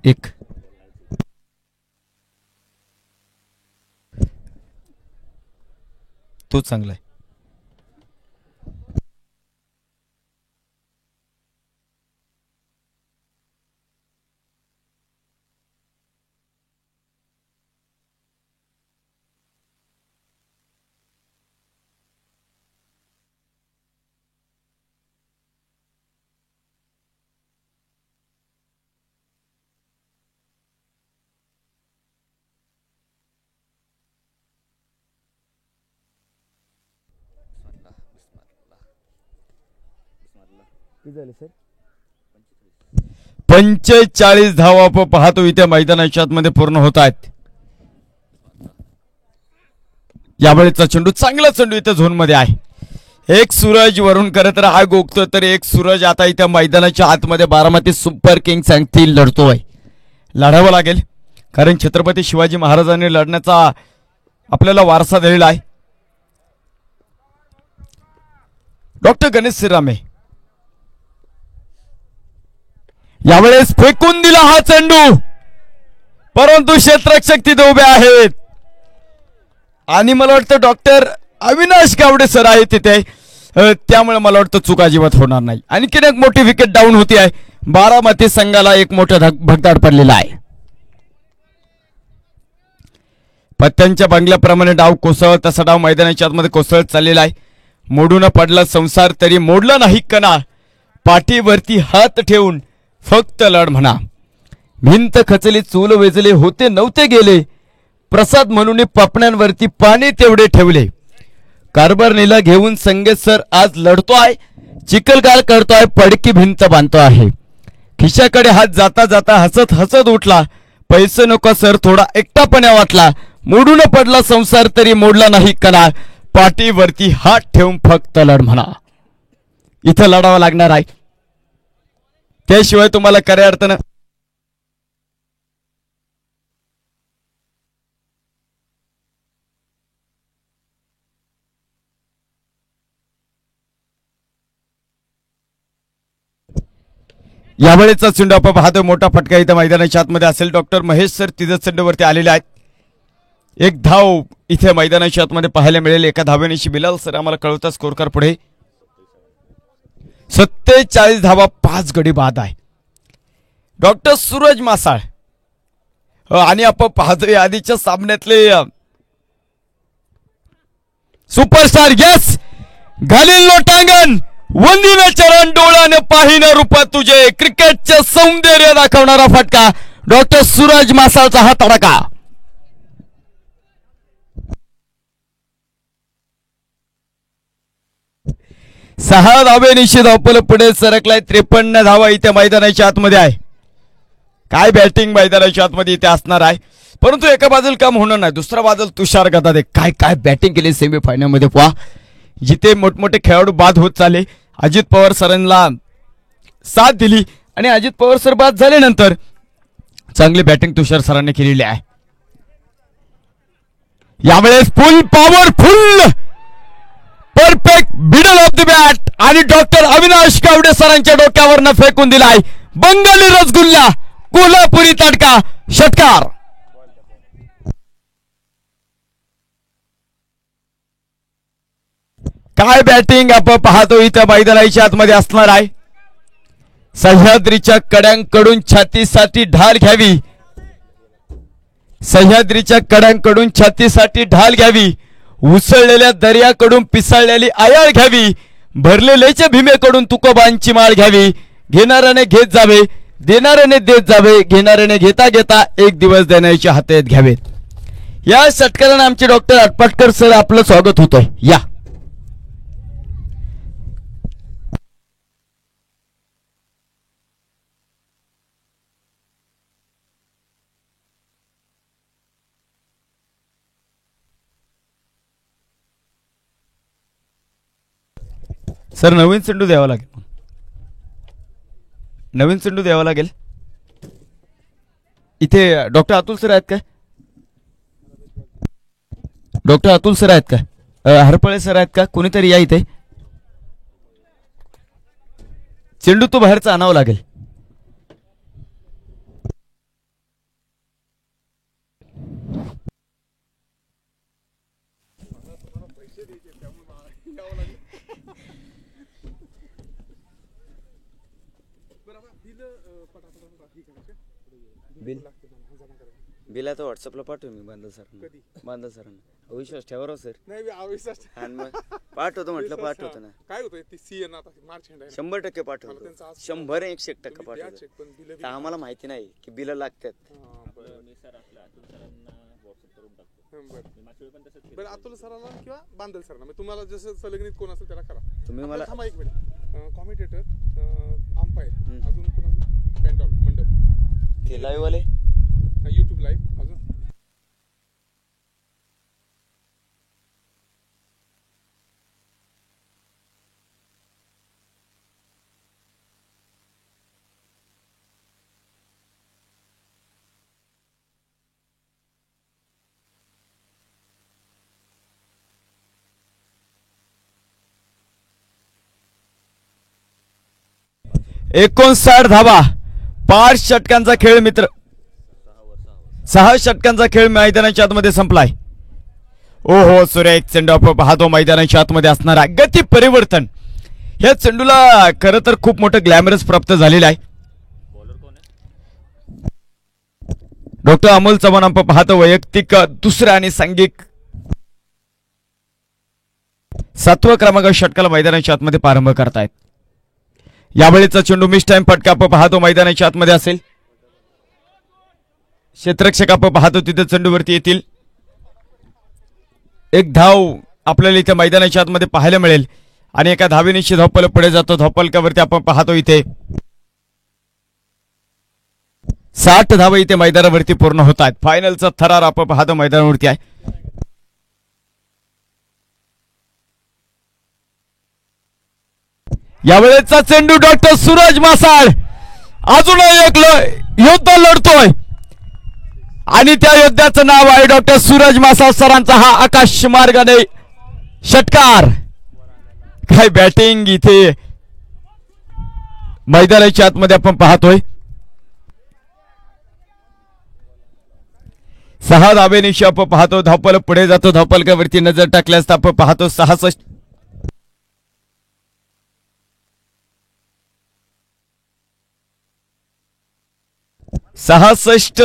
एक तोच चांगला आहे. झाले सर 45 धावा आपण पाहतो इथे मैदानाच्या आतमध्ये पूर्ण होत आहेत. यावेळेचा चेंडू चांगला चेंडू इथे झोन मध्ये आहे. एक सूरज वरून करत राहा गोगतो तर एक सूरज आता इथे मैदानाच्या आतमध्ये बारामती सुपर किंग्स अंगठी लढतोय. लढावं लागेल कारण छत्रपती शिवाजी महाराजांनी लढण्याचा आपल्याला वारसा दिलेला आहे. डॉक्टर गणेश श्रीरामे यावेळेस फेकून दिला हा चेंडू, परंतु क्षेत्ररक्षक तिथे उभे आहेत आणि मला वाटतं डॉक्टर अविनाश गावडे सर आहे तिथे, त्यामुळे मला वाटतं चूक अजिबात होणार नाही. आणखीन एक मोठी विकेट डाऊन होती आहे. बारामती संघाला एक मोठा भगदाड पडलेला आहे. पत्त्यांच्या बंगल्याप्रमाणे डाव कोसळ तसा डाव मैदानाच्या आतमध्ये कोसळत चाललेला आहे. मोडून पडला संसार तरी मोडला नाही कणा, पाठीवरती हात ठेवून फक्त लढ म्हणा. भिंत खचली चूल वेचले होते नव्हते गेले, प्रसाद म्हणून पापण्यांवरती पाणी तेवढे ठेवले. कारभारणीला घेऊन संगेत सर आज लढतोय, चिखलगाळ करतोय, पडकी भिंत बांधतो आहे. खिशाकडे हात जाता जाता हसत हसत उठला, पैसे नको सर थोडा एकटापणा वाटला. मोडून पडला संसार तरी मोडला नाही कणा, पाठीवरती हात ठेवून फक्त लढ म्हणा. इथं लढावं लागणार आहे, त्याशिवाय तुम्हाला खऱ्या अर्थानं यावेळेचा चेंडू आपण पाहतोय. मोठा फटका इथं मैदानाच्या आतमध्ये असेल. डॉक्टर महेश सर तिथं चेंडूवरती आलेले आहेत. एक धाव इथे मैदानाच्या आतमध्ये पाहायला मिळेल. एका धावेनिशी बिलाल सर आम्हाला कळवता स्कोर कर पुढे 47 धावा 5 गडी बाद आहे. डॉक्टर सूरज मासाळ आणि आपण पाहतोय आधीच्या सामन्यातले सुपरस्टार यस घालील लोटांगण वंदिन चरण डोळ्याने पाहिन रूपा तुझे, क्रिकेटचे सौंदर्य दाखवणारा फटका डॉक्टर सूरज मासाळचा हा तडका. सहा धावे निश्चित धावपल पुढे सरकलाय. 53 धावा इथे मैदानाच्या आतमध्ये आहे. काय बॅटिंग मैदानाच्या आतमध्ये इथे असणार आहे, परंतु एका बाजूला काम होणार नाही, दुसरा बाजूला तुषार गदा काय काय बॅटिंग केली सेमीफायनल मध्ये. पहा जिथे मोठमोठे खेळाडू बाद होत चाले. अजित पवार सरांना साथ दिली आणि अजित पवार सर बाद झाल्यानंतर चांगली बॅटिंग तुषार सरांनी केलेली आहे. यावेळेस फुल powerful perfect middle of the bat आणि डॉक्टर अविनाश गावडे सरांच्या डोक्यावरनं फेकून दिलाय बंगाली रसगुल्ला, कोल्हापुरी तडका, षटकार. काय बॅटिंग आपण पाहतो इथं मैदानाच्या आतमध्ये असणार आहे. सह्याद्रीच्या कड्यांकडून छातीसाठी ढाल घ्यावी, सह्याद्रीच्या कड्यांकडून छातीसाठी ढाल घ्यावी, उसळलेल्या दर्याकडून पिसाळलेली आयाळ घ्यावी, भरलेल्याच्या भीमेकडून तुकोबांची माळ घ्यावी. घेणाऱ्याने घेत जावे, देणाऱ्याने देत जावे, घेणाऱ्याने घेता घेता एक दिवस देण्याच्या हातात घ्यावेत. या षटकाराने आमचे डॉक्टर आटपाटकर सर आपलं स्वागत होतंय. या सर नवीन चेंडू द्यावा लागेल, नवीन चेंडू द्यावा लागेल. इथे डॉक्टर अतुल सर आहेत का? डॉक्टर अतुल सर आहेत का? हरपळे सर आहेत का? कोणीतरी या इथे. चेंडू तो बाहेरचा आणावा लागेल. बिल बिल आता व्हॉट्सअपला पाठवू मी बांधा सरांना विश्वास ठेवा सर. नाही अविश्वास आणि मग पाठवतो म्हटलं पाठवतो ना. काय होतं ते सीएन आता मार्च एंड 100% पाठवतो. 100% पाठवतो. आम्हाला माहिती नाही की बिल लागतात. बरं अतुल सरांना किंवा बांदल सरांना तुम्हाला जसं संलग्नित कोण असेल त्याला करा. तुम्ही मला थांबा एक मिनिट. कॉमेंटेटर अंपायर अजून कोणाचं पेंडॉल मंडप ते लाईव्ह वाले युट्यूब लाईव्ह अजून एकोणसाठ धावा. 5 षटकांचा खेळ मित्र. 6 षटकांचा खेळ मैदानाच्या आतमध्ये संपलाय. ओहो सुरेख चेंडू आपण पाहतो मैदानाच्या आतमध्ये असणारा गती परिवर्तन. या चेंडूला खरं तर खूप मोठं ग्लॅमरस प्राप्त झालेलं आहे. डॉक्टर अमोल चव्हाण आपण पाहतो वैयक्तिक दुसऱ्या आणि सांघिक 7व्या क्रमांक षटकाला मैदानाच्या आतमध्ये प्रारंभ करतायत. यावेळेचा चेंडू मिस टाइम फटका आपण पाहतो मैदानाच्या आतमध्ये असेल. क्षेत्ररक्षक आपण पाहतो तिथे चेंडूवरती येतील. एक धाव आपल्याला इथे मैदानाच्या आतमध्ये पाहायला मिळेल आणि एका धावेनिशी धावपल पुढे जातो. धावपलकावरती आपण पाहतो इथे 60 धावा इथे मैदानावरती पूर्ण होत आहेत. फायनलचा थरार आपण पाहतो मैदानावरती आहे. यावेळेचा चेंडू डॉक्टर सूरज मासाळ अजून एक योद्धा लढतोय आणि त्या योद्ध्याचं नाव आहे डॉक्टर सूरज मासाळ सरांचा. हा आकाश मार्गाने षटकार. काय बॅटिंग इथे मैदानाच्या आतमध्ये आपण पाहतोय. 6 धावेनिशी आपण पाहतो. धावपल पुढे जातो. धावपलकावरती नजर टाकल्यास आपण पाहतो 66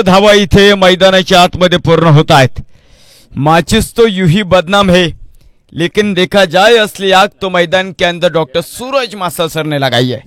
धावा इथे मैदानाच्या आतमध्ये पूर्ण होत आहेत. माचिस तो यूही बदनाम है लेकिन देखा जाए असली आग तो मैदान के अंदर डॉक्टर सूरज मासाळ सर ने लगाई है.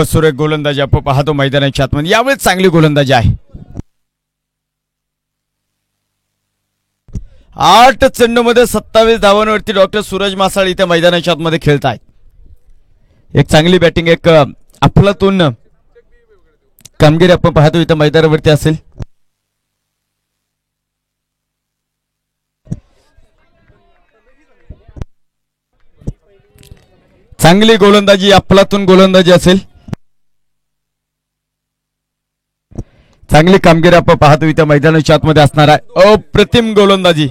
सुरेख गोलंदाजी आपण पाहतो मैदानाच्या आतमध्ये. यावेळेस चांगली गोलंदाजी आहे. 8 चेंडूमध्ये 27 धावांवरती डॉक्टर सूरज मासाळ इथे मैदानाच्या आतमध्ये खेळत आहेत. एक चांगली बॅटिंग एक अफलातून कामगिरी आपण पाहतो इथे मैदानावरती असेल. चांगली गोलंदाजी अफलातून गोलंदाजी असेल. चांगली कामगिरी आपण पाहतो इथे मैदानाच्या आतमध्ये असणार आहे. अप्रतिम गोलंदाजी.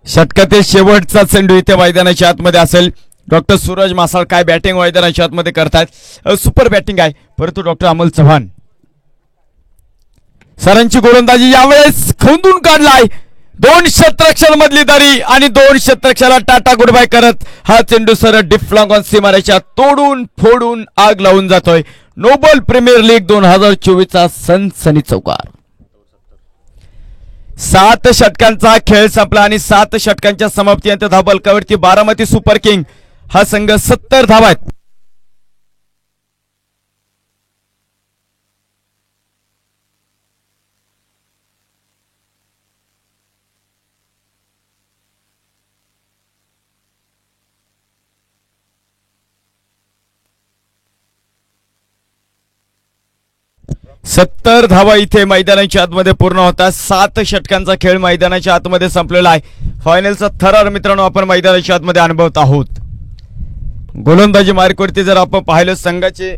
षटकातील शेवटचा चेंडू इथे मैदानाच्या आतमध्ये असेल. डॉक्टर सूरज मासाळ काय बॅटिंग मैदानाच्या आतमध्ये करतायत. सुपर बॅटिंग आहे. परंतु डॉक्टर अमोल चव्हाण सरांची गोलंदाजी यावेळेस खोंदून काढलाय. 2 क्षेत्ररक्षण मधली दरी आणि 2 क्षेत्ररक्षणाला टाटा गुड बाय करत हा चेंडू सरळ डिफ्लॉंग ऑन सीमारेषा तोडून फोडून आग लावून जातोय. नोबल प्रीमियर लीग 2024 चा सनसनी चौकार. 7 षटकांचा खेळ संपला आणि 7 षटकांच्या समाप्तीनंतर धावबलकावरती बारामती सुपर किंग हा संघ 70 धावा आहेत. 70 धावा इथे मैदानाच्या आतमध्ये पूर्ण होतात. 7 षटकांचा खेळ मैदानाच्या आतमध्ये संपलेला आहे. फायनलचा थरार मित्रांनो आपण मैदानाच्या आतमध्ये अनुभवत आहोत. गोलंदाजी मार्कवरती जर आपण पाहिलं संघाचे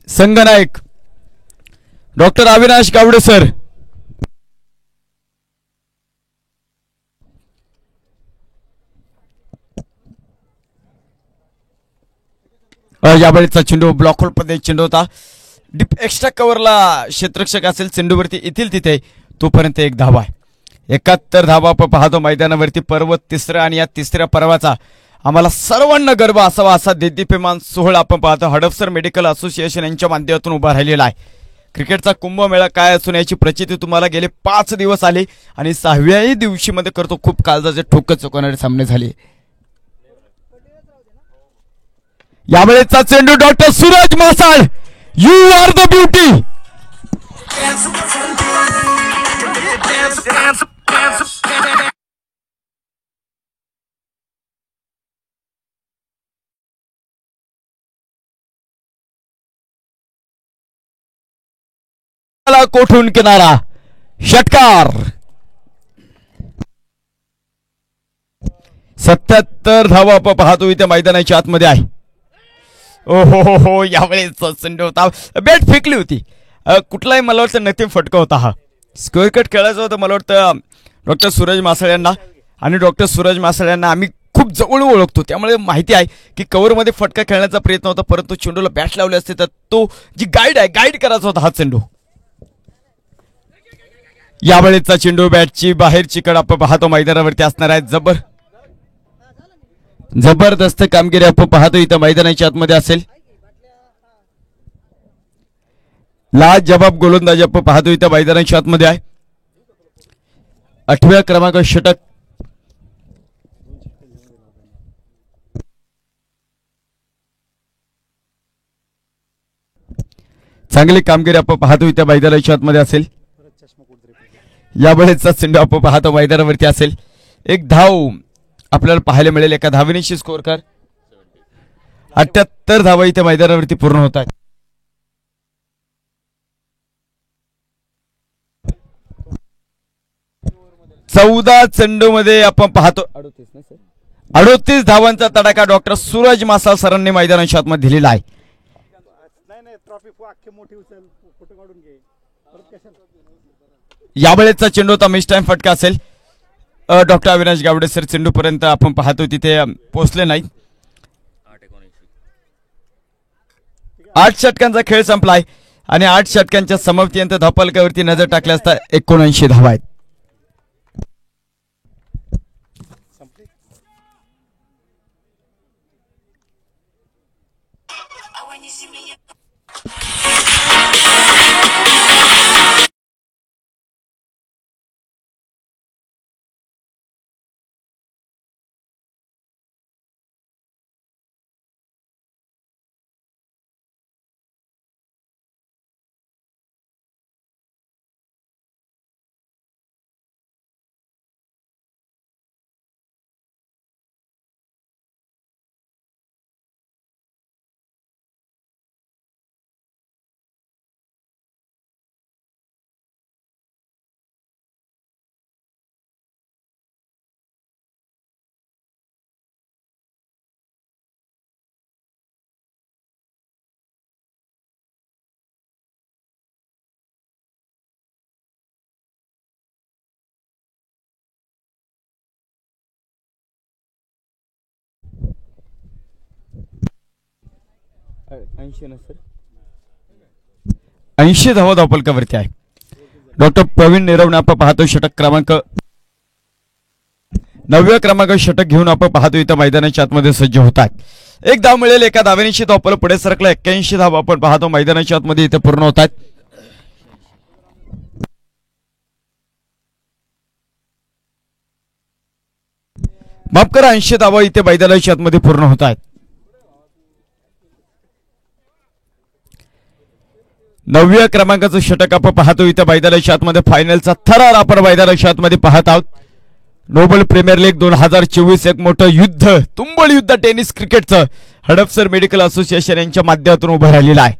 संघनायक डॉक्टर अविनाश गावडे सर. यावेळेचा चेंडू ब्लॉक होल मध्ये चेंडू होता. डीप एक्स्ट्रा कव्हरला क्षेत्ररक्षक असेल चेंडूवरती येतील तिथे तोपर्यंत एक धावा आहे. 71 धावा आपण पाहतो मैदानावरती. पर्व तिसरा आणि या तिसऱ्या पर्वाचा आम्हाला सर्वांना गर्व असावा असा देदीप्यमान सोहळा आपण पाहतो. हडपसर मेडिकल असोसिएशन यांच्या माध्यमातून उभा राहिलेला आहे. क्रिकेटचा कुंभमेळा काय असून याची प्रचिती तुम्हाला गेले 5 दिवस आली आणि 6व्याही दिवशी मध्ये करतो खूप काळजाचे ठोकत चुकवणारे सामने झाले. यावेळेचा चेंडू doctor Suraj Masal. You are the beauty. कोठून किनारा षटकार. 77 धावा आपण पाहतो इथे मैदानाच्या आतमध्ये आहे. हो यावेळेस चेंडू होता. बॅट फेकली होती. कुठलाही मला वाटतं नतीम फटका होता. हा स्क्वेअर कट खेळायचं होतं मला वाटतं डॉक्टर सूरज मासाळ यांना. आणि डॉक्टर सूरज मासाळ यांना आम्ही खूप जवळ ओळखतो त्यामुळे माहिती आहे की कव्हरमध्ये फटका खेळण्याचा प्रयत्न होता परंतु चेंडूला बॅट लावले असते तर तो जी गाईड आहे गाईड करायचा होता हा चेंडू. यावेळेचा चेंडू बॅटची बाहेरची कड आपण पाहतो मैदानावरती असणार आहे. जबरदस्त कामगिरी आपण पाहतो इथं मैदानाच्या आतमध्ये असेल. लाजवाब गोलंदाजी आपण पाहतो इथं मैदानाच्या आतमध्ये आहे. 8व्या क्रमांक षटक चांगली कामगिरी आपण पाहतो इथं मैदानाच्या आतमध्ये असेल. यावेळेचा चेंडू आपण पाहतो मैदानावरती असेल. एक धाव आपल्याला पाहायला मिळेल. एका धावेनिशी स्कोर कर. 78 धावा इथे मैदानावरती पूर्ण होत आहेत. चौदा चेंडू मध्ये आपण पाहतो 38 धावांचा तडाखा डॉक्टर सूरज मासाळ सरांनी मैदानाच्या आतमध्ये दिलेला आहे. यावेळेचा चेंडू होता मिस टाइम फटका असेल. डॉक्टर अविनाश गावडे सर चेंडू पर्यंत आपण पाहतो तिथे पोहोचले नाही. 8 षटकांचा खेळ संपलाय आणि 8 षटकांच्या समाप्तीनंतर धावफलकावरती नजर टाकल्या असता 79 धावा आहेत. ऐंशी धावा धावफलकावरती आहे. डॉक्टर प्रवीण निरवणे आपण पाहतो षटक क्रमांक 9व्या क्रमांक षटक घेऊन आपण पाहतो इथं मैदानाच्या आतमध्ये सज्ज होतात. एक धाव मिळेल. एका धावेनिशी धावफलक पुढे सरकला. 81 धावा आपण पाहतो मैदानाच्या आतमध्ये इथे पूर्ण होतात. माफ करा 80 धावा इथे मैदानाच्या आतमध्ये पूर्ण होतात. 9व्या क्रमांकाचं षटक आपण पाहतो इथं मैदानाच्या आतमध्ये. फायनलचा थरार आपण मैदानाच्या आतमध्ये पाहत आहोत. नोबल प्रीमियर लीग 2024 एक मोठं युद्ध, तुंबळ युद्ध टेनिस क्रिकेटचं हडपसर मेडिकल असोसिएशन यांच्या माध्यमातून उभा राहिलेला आहे.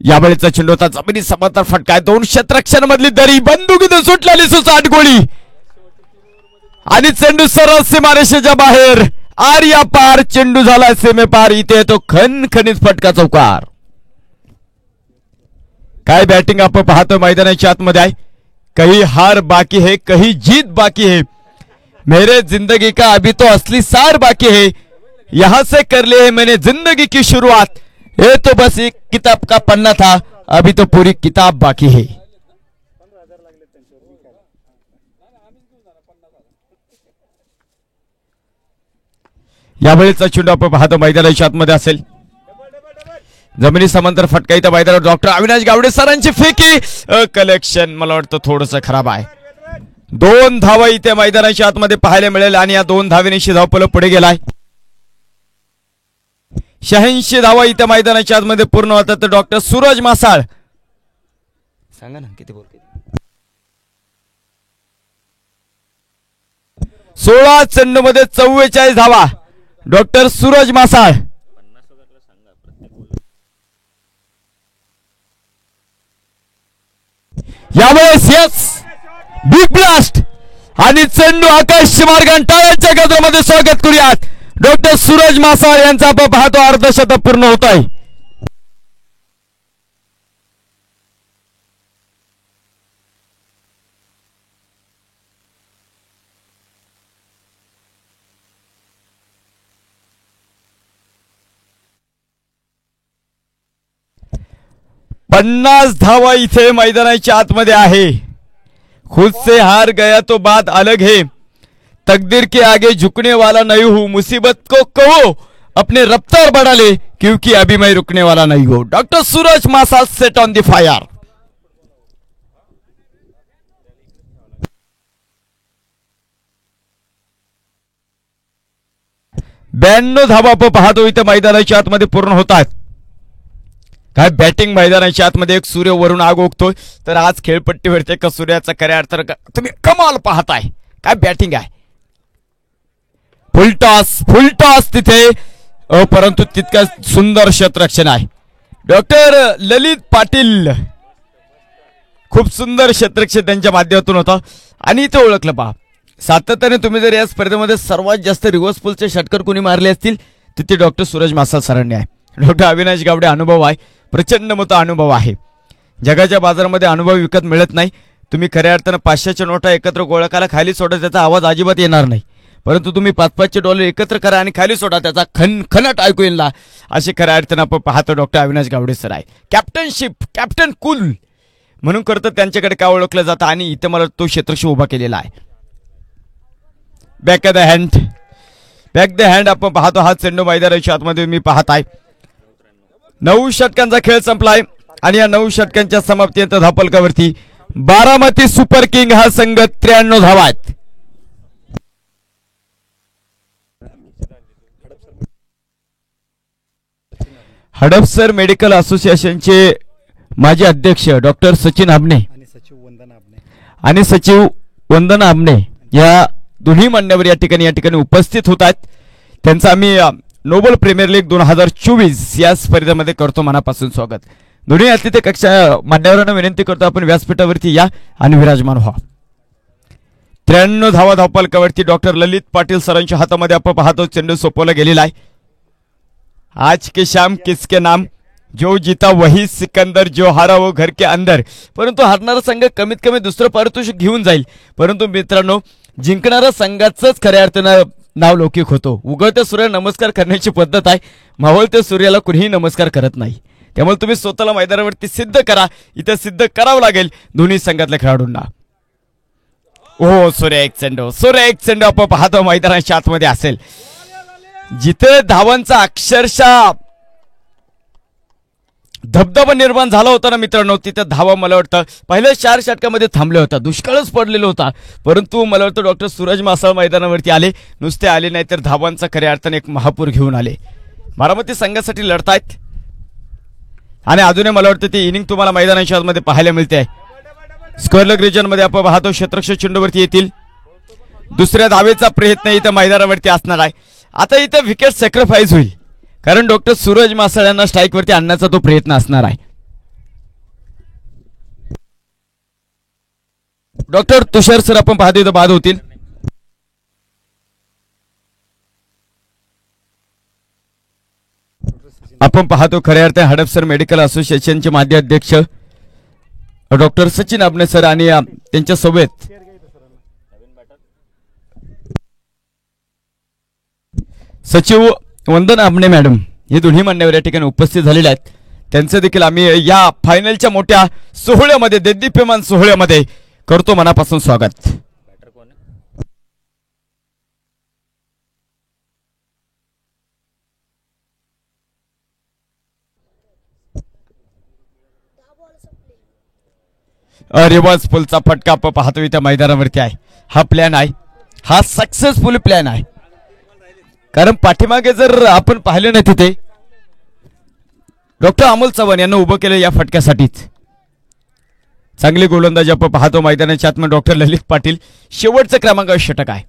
यावेळेचा चेंडू होता जमिनी समांतर फटका. 2 क्षेत्ररक्षण मधली दरी बंदुकीतून सुटलेली सुसाट गोळी आणि चेंडू सरळ सीमारेषेच्या बाहेर. आर्या पार चेंडू झाला सीमे पार. इथे येतो खणखणीत फटका चौकार. काय बॅटिंग आपण पाहतो मैदानाच्या आतमध्ये आहे. कहीं हार बाकी है, कहीं जीत बाकी है. मेरे जिंदगी का अभी तो असली सार बाकी है. यहां से कर ले मैंने जिंदगी की शुरुआत. ये तो बस एक किताब का पन्ना था, अभी तो पूरी किताब बाकी है. यावेळेचा चेंडू आपण पाहतो मैदानाच्या आतमध्ये असेल. जमिनी समांतर फटका इथं मैदानावर डॉक्टर अविनाश गावडे सरांची फेकी. कलेक्शन मला वाटतं थोडंसं खराब आहे. 2 धावा इथे मैदानाच्या आतमध्ये पाहायला मिळेल आणि या 2 धावेने धावपळ पुढे गेलाय. 86 धावा इथे मैदानाच्या आतमध्ये पूर्ण होतात. तर डॉक्टर सूरज मासाळ सांगा ना किती बोल. 16 चेंडूमध्ये 44 धावा डॉक्टर सूरज मासाळ. यावेळेस यस बिग ब्लास्ट आणि चेंडू आकाश मार्गान टाळ्यांच्या गजरामध्ये स्वागत करूयात. डॉक्टर सूरज मासाळ यांचा आपण पाहतो अर्धशतक पूर्ण होत आहे. पन्नास धावा इथे मैदानाच्या आतमध्ये आहे. खुद से हार गया तो बात अलग है. तकदीर के आगे झुकने वाला नहीं हूं. मुसीबत को कहो अपने रफ्तार बढ़ा ले क्योंकि अभी मैं रुकने वाला नहीं हूं. Doctor Suraj Masal set on the fire. ब्याण्णव धावा आपण पाहतो इथे मैदानाच्या आतमध्ये पूर्ण होतात. काय बॅटिंग मैदानाच्या आतमध्ये एक सूर्य वरून आग ओकतोय. तर आज खेळपट्टीवरती एका सूर्याचा खऱ्या अर्थानं तुम्ही कमाल पाहताय. काय बॅटिंग आहे. फुल टॉस तिथे परंतु तितका सुंदर क्षेत्ररक्षण आहे. डॉक्टर ललित पाटील खूप सुंदर क्षेत्ररक्षण त्यांच्या माध्यमातून होता. आणि इथे ओळखलं पहा सातत्याने तुम्ही जर या स्पर्धेमध्ये सर्वात जास्त रिव्हर्स पुलचे षटकर कोणी मारले असतील तर ते डॉक्टर सूरज मासाळ सरांनी आहे. डॉक्टर अविनाश गावडे अनुभव आहे. प्रचंड मोठा अनुभव आहे. जगाच्या बाजारामध्ये अनुभव विकत मिळत नाही. तुम्ही खऱ्या अर्थानं 500च्या नोटा एकत्र गोळकाला खाली सोडा त्याचा आवाज अजिबात येणार नाही. परंतु तुम्ही 5-5चे डॉलर एकत्र करा आणि खाली सोडा त्याचा खनखनाट ऐकू येईल. असे खऱ्या अर्थानं आपण पाहतो डॉक्टर अविनाश गावडे सर आहे. कॅप्टनशिप कॅप्टन कूल म्हणून करतं त्यांच्याकडे काय ओळखलं जातं आणि इथे मला तो क्षेत्रक्षण उभा केलेला आहे. बॅक द हँड आपण पाहतो. हा चेंडू मैदानाच्या आतमध्ये मी पाहत आहे. 9 षटकांचा खेळ संपलाय आणि या 9 षटकांच्या समाप्तीनंतर धावफलकावरती बारामती सुपर किंग हा संघ 93 धावा आहेत. हडपसर मेडिकल असोसिएशनचे माजी अध्यक्ष डॉक्टर सचिन आबणे आणि सचिव वंदना आबणे या दोन्ही मान्यवर या ठिकाणी उपस्थित होत आहेत. त्यांचं आम्ही नोबल प्रीमियर लीग 2024 या स्पर्धेमध्ये करतो मनापासून स्वागत. दोन्ही अतिथी कक्षा मान्यवरांना विनंती करतो आपण व्यासपीठावरती या आणि विराजमान व्हा. 93 धावा धावफलकावरती डॉक्टर ललित पाटील सरांच्या हातामध्ये आपण पाहतो चेंडू सोपवला गेलेला आहे. आज के शाम किसके नाम, जो जीता वही सिकंदर, जो हारा वो घर के अंदर. परंतु हारणारा संघ कमीत कमी दुसरं पारितोषिक घेऊन जाईल. परंतु मित्रांनो जिंकणारा संघाचंच खऱ्या अर्थानं नाव लौकिक होतो. उगवत्या सूर्याला नमस्कार करण्याची पद्धत आहे. मावळत्या सूर्याला कुणीही नमस्कार करत नाही. त्यामुळे तुम्ही स्वतःला मैदानावरती सिद्ध करा. इथे सिद्ध करावं लागेल दोन्ही संघातल्या खेळाडूंना. ओ सूर्य एक चेंडू आपण पाहतो मैदानाच्या आतमध्ये असेल जिथे धावांचा अक्षरशः धबधबा निर्माण झाला होता ना मित्रांनो. तिथे धावा मला वाटतं पहिल्या 4 षटकामध्ये थांबले होता. दुष्काळच पडलेला होता. परंतु मला वाटतं डॉक्टर सूरज मासाळ मैदानावरती आले. नुसते आले नाही तर धावांचा खऱ्या अर्थाने एक महापूर घेऊन आले. बारामती संघासाठी लढतायत आणि अजूनही मला वाटतं ती इनिंग तुम्हाला मैदानाच्या आतमध्ये पाहायला मिळते आहे. स्क्वेअर लेग रिजन मध्ये आपण पाहतो क्षेत्ररक्षक चेंडूवरती येतील. दुसऱ्या धावेचा प्रयत्न इथं मैदानावरती असणार आहे. आता इथं विकेट सॅक्रिफाईस होईल कारण डॉक्टर सूरज मासाळ यांना स्ट्राईक वरती आणण्याचा तो प्रयत्न असणार आहे. डॉक्टर तुषार सर आपण पाहतो इथं बाद होतील. आपण पाहतो खऱ्या अर्थाने हडपसर मेडिकल असोसिएशनचे माजी अध्यक्ष डॉक्टर सचिन अबने सर आणि त्यांच्या सोबत सचिव वंदना अबने मॅडम हे दोन्ही मान्यवर या ठिकाणी उपस्थित झालेले आहेत. त्यांचं देखील आम्ही या फायनलच्या मोठ्या सोहळ्यामध्ये देदीप्यमान सोहळ्यामध्ये करतो मनापासून स्वागत. रिवर्स पुलचा फटका आपण पाहतो इथं मैदानावरती आहे. हा प्लॅन आहे, हा सक्सेसफुल प्लॅन आहे. कारण पाठीमागे जर आपण पाहिलं नाही तिथे डॉक्टर अमोल चव्हाण यांना उभं केलं या फटक्यासाठीच. चांगली गोलंदाजी आपण पाहतो मैदानाच्या आतमध्ये डॉक्टर ललित पाटील शेवटचं क्रमांक षटक आहे.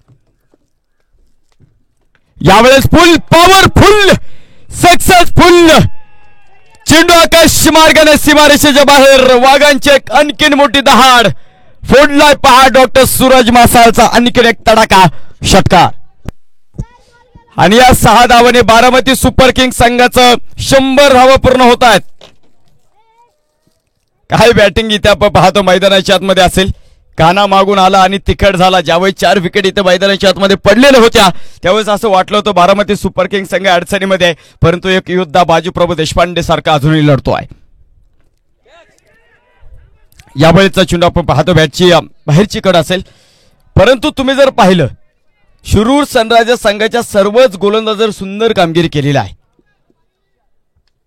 यावेळेस फुल पॉवरफुल सक्सेसफुल चेंडू आकाश मार्गाने सीमारेषेच्या बाहेर वाघांची एक आणखीन मोठी दहाड फोडलाय. पहा डॉक्टर सूरज मासाळचा आणखीन एक तडाखा षटकार आणि या 6 धावाने बारामती सुपर किंग संघाचं 100 धावा पूर्ण होत आहेत. काय बॅटिंग इथे आपण पाहतो मैदानाच्या आतमध्ये असेल. काना मागून आला आणि तिखट झाला. ज्यावेळी 4 विकेट इथे मैदानाच्या आतमध्ये पडलेल्या होत्या त्यावेळेस असं वाटलं होतं बारामती सुपर किंग संघ अडचणीमध्ये आहे, परंतु एक योद्धा बाजीप्रभू देशपांडे सारखा अजूनही लढतो आहे. यावेळेचा चेंडू आपण पाहतो बॅटची बाहेरची कड असेल, परंतु तुम्ही जर पाहिलं शिरूर सनरायझर्स संघाच्या सर्वच गोलंदाजांनी सुंदर कामगिरी केलेली आहे.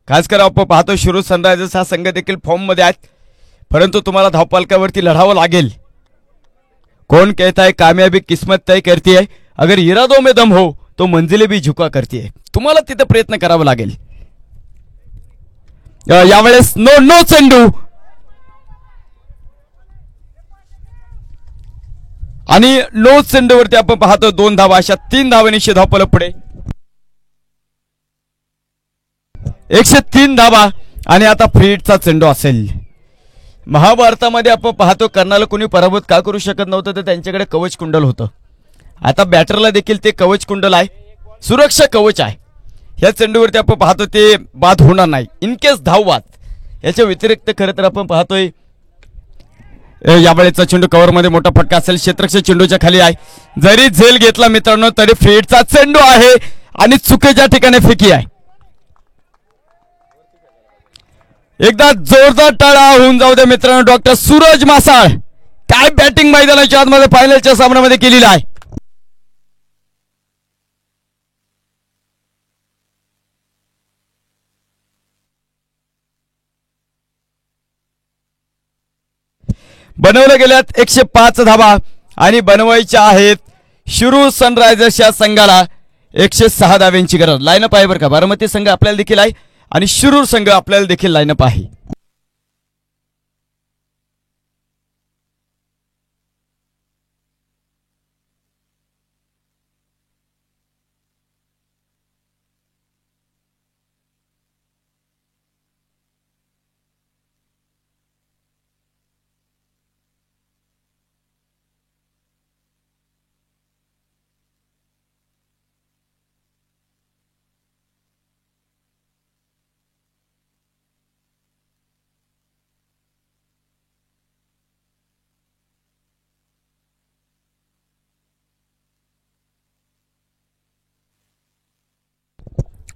खास करून आपण पाहतो शिरूर सनरायझर्स हा संघ देखील फॉर्म मध्ये आहेत, परंतु तुम्हाला धावपालकावरती लढावं लागेल. कौन कहता है कामयाबी किस्मत तय करती है, अगर इरादों में दम हो तो मंजिलें भी झुका करती है. तुम्हाला तिथे प्रयत्न करावा लागेल. यावेळेस नो चेंडू आणि नो चेंडूवरती आपण पाहतो 2 धावा. अशा 3 धावांनी धावपल पुढे 103 धावा आणि आता फ्रीडचा चेंडू असेल. महाभारतामध्ये आपण पाहतो कर्णाला कोणी पराभूत का करू शकत नव्हतं तर त्यांच्याकडे कवच कुंडल होतं. आता बॅटरला देखील ते कवच कुंडल आहे, सुरक्षा कवच आहे. ह्या चेंडूवरती आपण पाहतो ते बाद होणार नाही इन केस धाववाद. याच्या व्यतिरिक्त खरं तर आपण पाहतोय यावेळेचा चेंडू कव्हर मध्ये मोठा फटका असेल. क्षेत्ररक्षक चेंडूच्या खाली आहे. जरी झेल घेतला मित्रांनो तरी फ्रीडचा चेंडू आहे आणि चुकीच्या ठिकाणी फेकी आहे. एकदा जोरदार टाळा होऊन जाऊ दे मित्रांनो. डॉक्टर सूरज मासाळ काय बॅटिंग मैदानाच्या आतमध्ये फायनलच्या सामन्यामध्ये केलेली आहे. बनवल्या गेल्यात 105 धावा आणि बनवायच्या आहेत शिरूर सनरायझर्स या संघाला 106 धाव्यांची गरज. लाईनअप आहे बरं का. बारामती संघ आपल्याला देखील आहे आणि शिरूर संघ आपल्याला देखील लाईनअप आहे.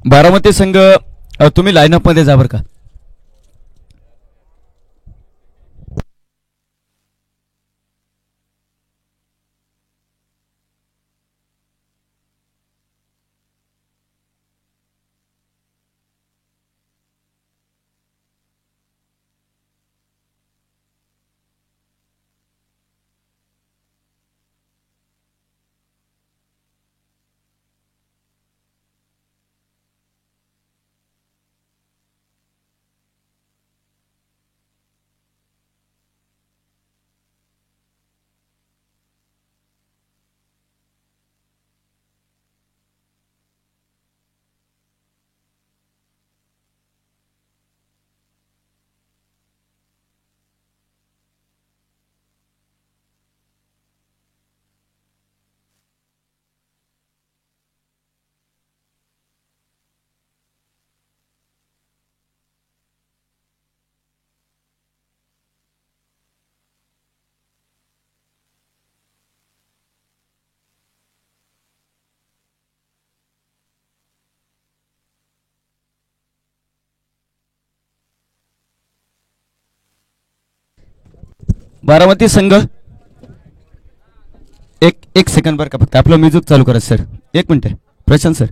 बारामती संघ तुम्ही लाईनअप मध्ये जा बरं का. बारामती संघ एक सेकंड बरं का, फक्त आपलं म्युझिक चालू करा सर. एक मिनिट प्रशांत सर.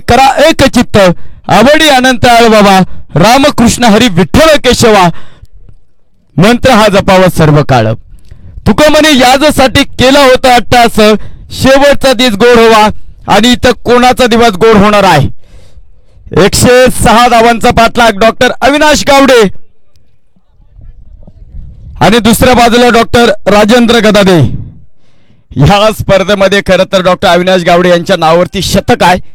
करा एक चित्त आवडी अनंत आळ बाबा रामकृष्ण हरी विठ्ठल केशवा मंत्र हा जपावा सर्व काळ. तुका म्हणे याजसाठी केला होता अट्टास शेवटचा दिवस गोड व्हावा आणि इथं कोणाचा दिवस गोड होणार आहे. 106 धावांचा पाठलाग डॉक्टर अविनाश गावडे आणि दुसऱ्या बाजूला डॉक्टर राजेंद्र गदादे. ह्या स्पर्धेमध्ये खरं तर डॉक्टर अविनाश गावडे यांच्या नावावरती शतक आहे.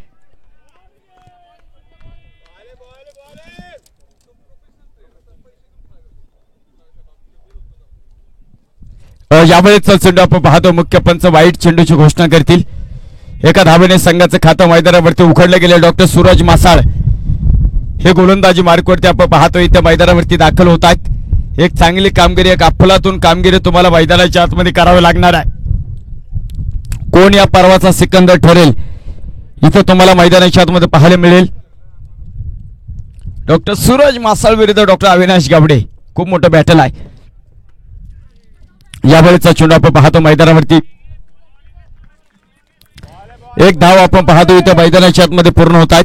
यावेळेस चेंडू आपण पाहतो मुख्य पंच वाईट चेंडूची घोषणा करतील. एका धावेने संघाचं खातं मैदानावरती उघडले गेले. डॉक्टर सूरज मासाळ हे गोलंदाजी मार्कवरती आपण पाहतो इथे मैदानावरती दाखल होत आहेत. एक चांगली कामगिरी एक अफलातून कामगिरी तुम्हाला मैदानाच्या आतमध्ये करावी लागणार आहे. कोण या पर्वाचा सिकंदर ठरेल इथं तुम्हाला मैदानाच्या आतमध्ये पाहायला मिळेल. डॉक्टर सूरज मासाळ विरुद्ध डॉक्टर अविनाश गावडे खूप मोठं बॅटल आहे. यावेळेचा चेंडू आपण पाहतो मैदानावरती एक धाव आपण पाहतो इथे मैदानाच्या आतमध्ये पूर्ण होत आहेत.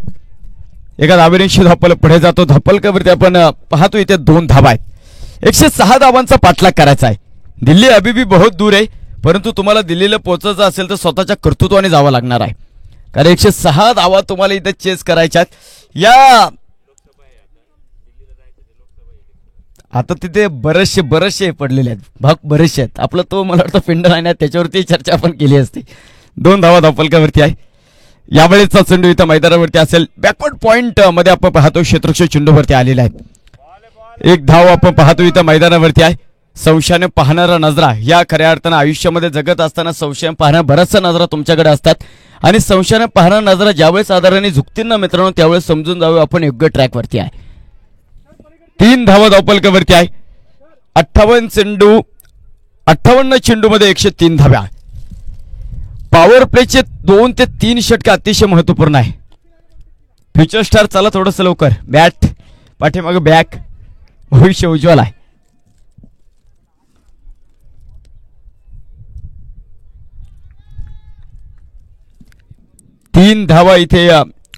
एका धावेशी धप्पल पुढे जातो. धप्पलकावरती आपण पाहतो इथे 2 धावा आहेत. 106 धावांचा पाठलाग करायचा आहे. दिल्ली अभी भी बहुत दूर आहे परंतु तुम्हाला दिल्लीला पोहोचायचं असेल तर स्वतःच्या कर्तृत्वाने जावं लागणार आहे, कारण 106 धावा तुम्हाला इथे चेस करायच्यात. या आता तिथे बरेचसे पडलेले आहेत, भाग बरेचसे आहेत. आपलं तो मला वाटतं फिंडर आहे ना, त्याच्यावरती चर्चा आपण केली असती. 2 धावा धावफलकावरती आहे. यावेळेचा चेंडू इथं मैदानावरती असेल. बॅकवर्ड पॉइंट मध्ये आपण पाहतो क्षेत्ररक्षक चेंडूवरती आलेला आहे. 1 धाव आपण पाहतो इथं मैदानावरती आहे. संशयाने पाहणारा नजरा, या खऱ्या अर्थानं आयुष्यामध्ये जगत असताना संशयाने पाहणाऱ्या बऱ्याचशा नजरा तुमच्याकडे असतात, आणि संशयाने पाहणारा नजरा ज्यावेळेस आधाराने झुकतील ना मित्रांनो, त्यावेळेस समजून जावे आपण योग्य ट्रॅकवरती आहे. 3 धावा धावफलकावरती आहे. 58 चेंडू मध्ये 103 धाव्या. पॉवर प्लेचे 2 ते 3 षटके अतिशय महत्वपूर्ण आहे. फ्युचर स्टार चला थोडंसं लवकर, बॅट पाठीमागे बॅक, भविष्य उज्ज्वल आहे. तीन धावा इथे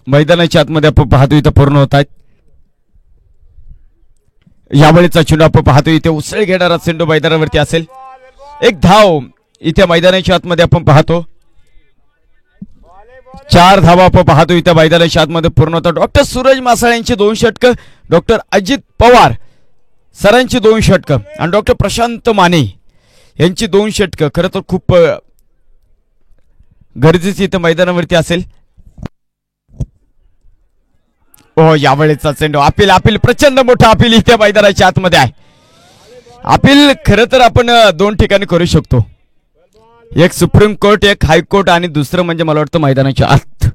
मैदानाच्या आतमध्ये आपण पाहतो इथं पूर्ण होत आहेत. यावेळेचा चेंडू आपण पाहतो इथे उसळ घेणारा चेंडू मैदानावरती असेल. 1 धाव इथे मैदानाच्या आतमध्ये आपण पाहतो. 4 धावा आपण पाहतो इथे मैदानाच्या आतमध्ये पूर्ण होतात. डॉक्टर सूरज मासाळ यांची 2 षटकं, डॉक्टर अजित पवार सरांची 2 षटकं आणि डॉक्टर प्रशांत माने यांची 2 षटकं खरं तर खूप गरजेची इथं मैदानावरती असेल. हो, यावेळेचा चेंडू अपील प्रचंड मोठा अपील इथे मैदानाच्या आतमध्ये आहे. अपील खरं तर आपण 2 ठिकाणी करू शकतो, एक सुप्रीम कोर्ट, एक हायकोर्ट, आणि दुसरं म्हणजे मला वाटतं मैदानाच्या आत.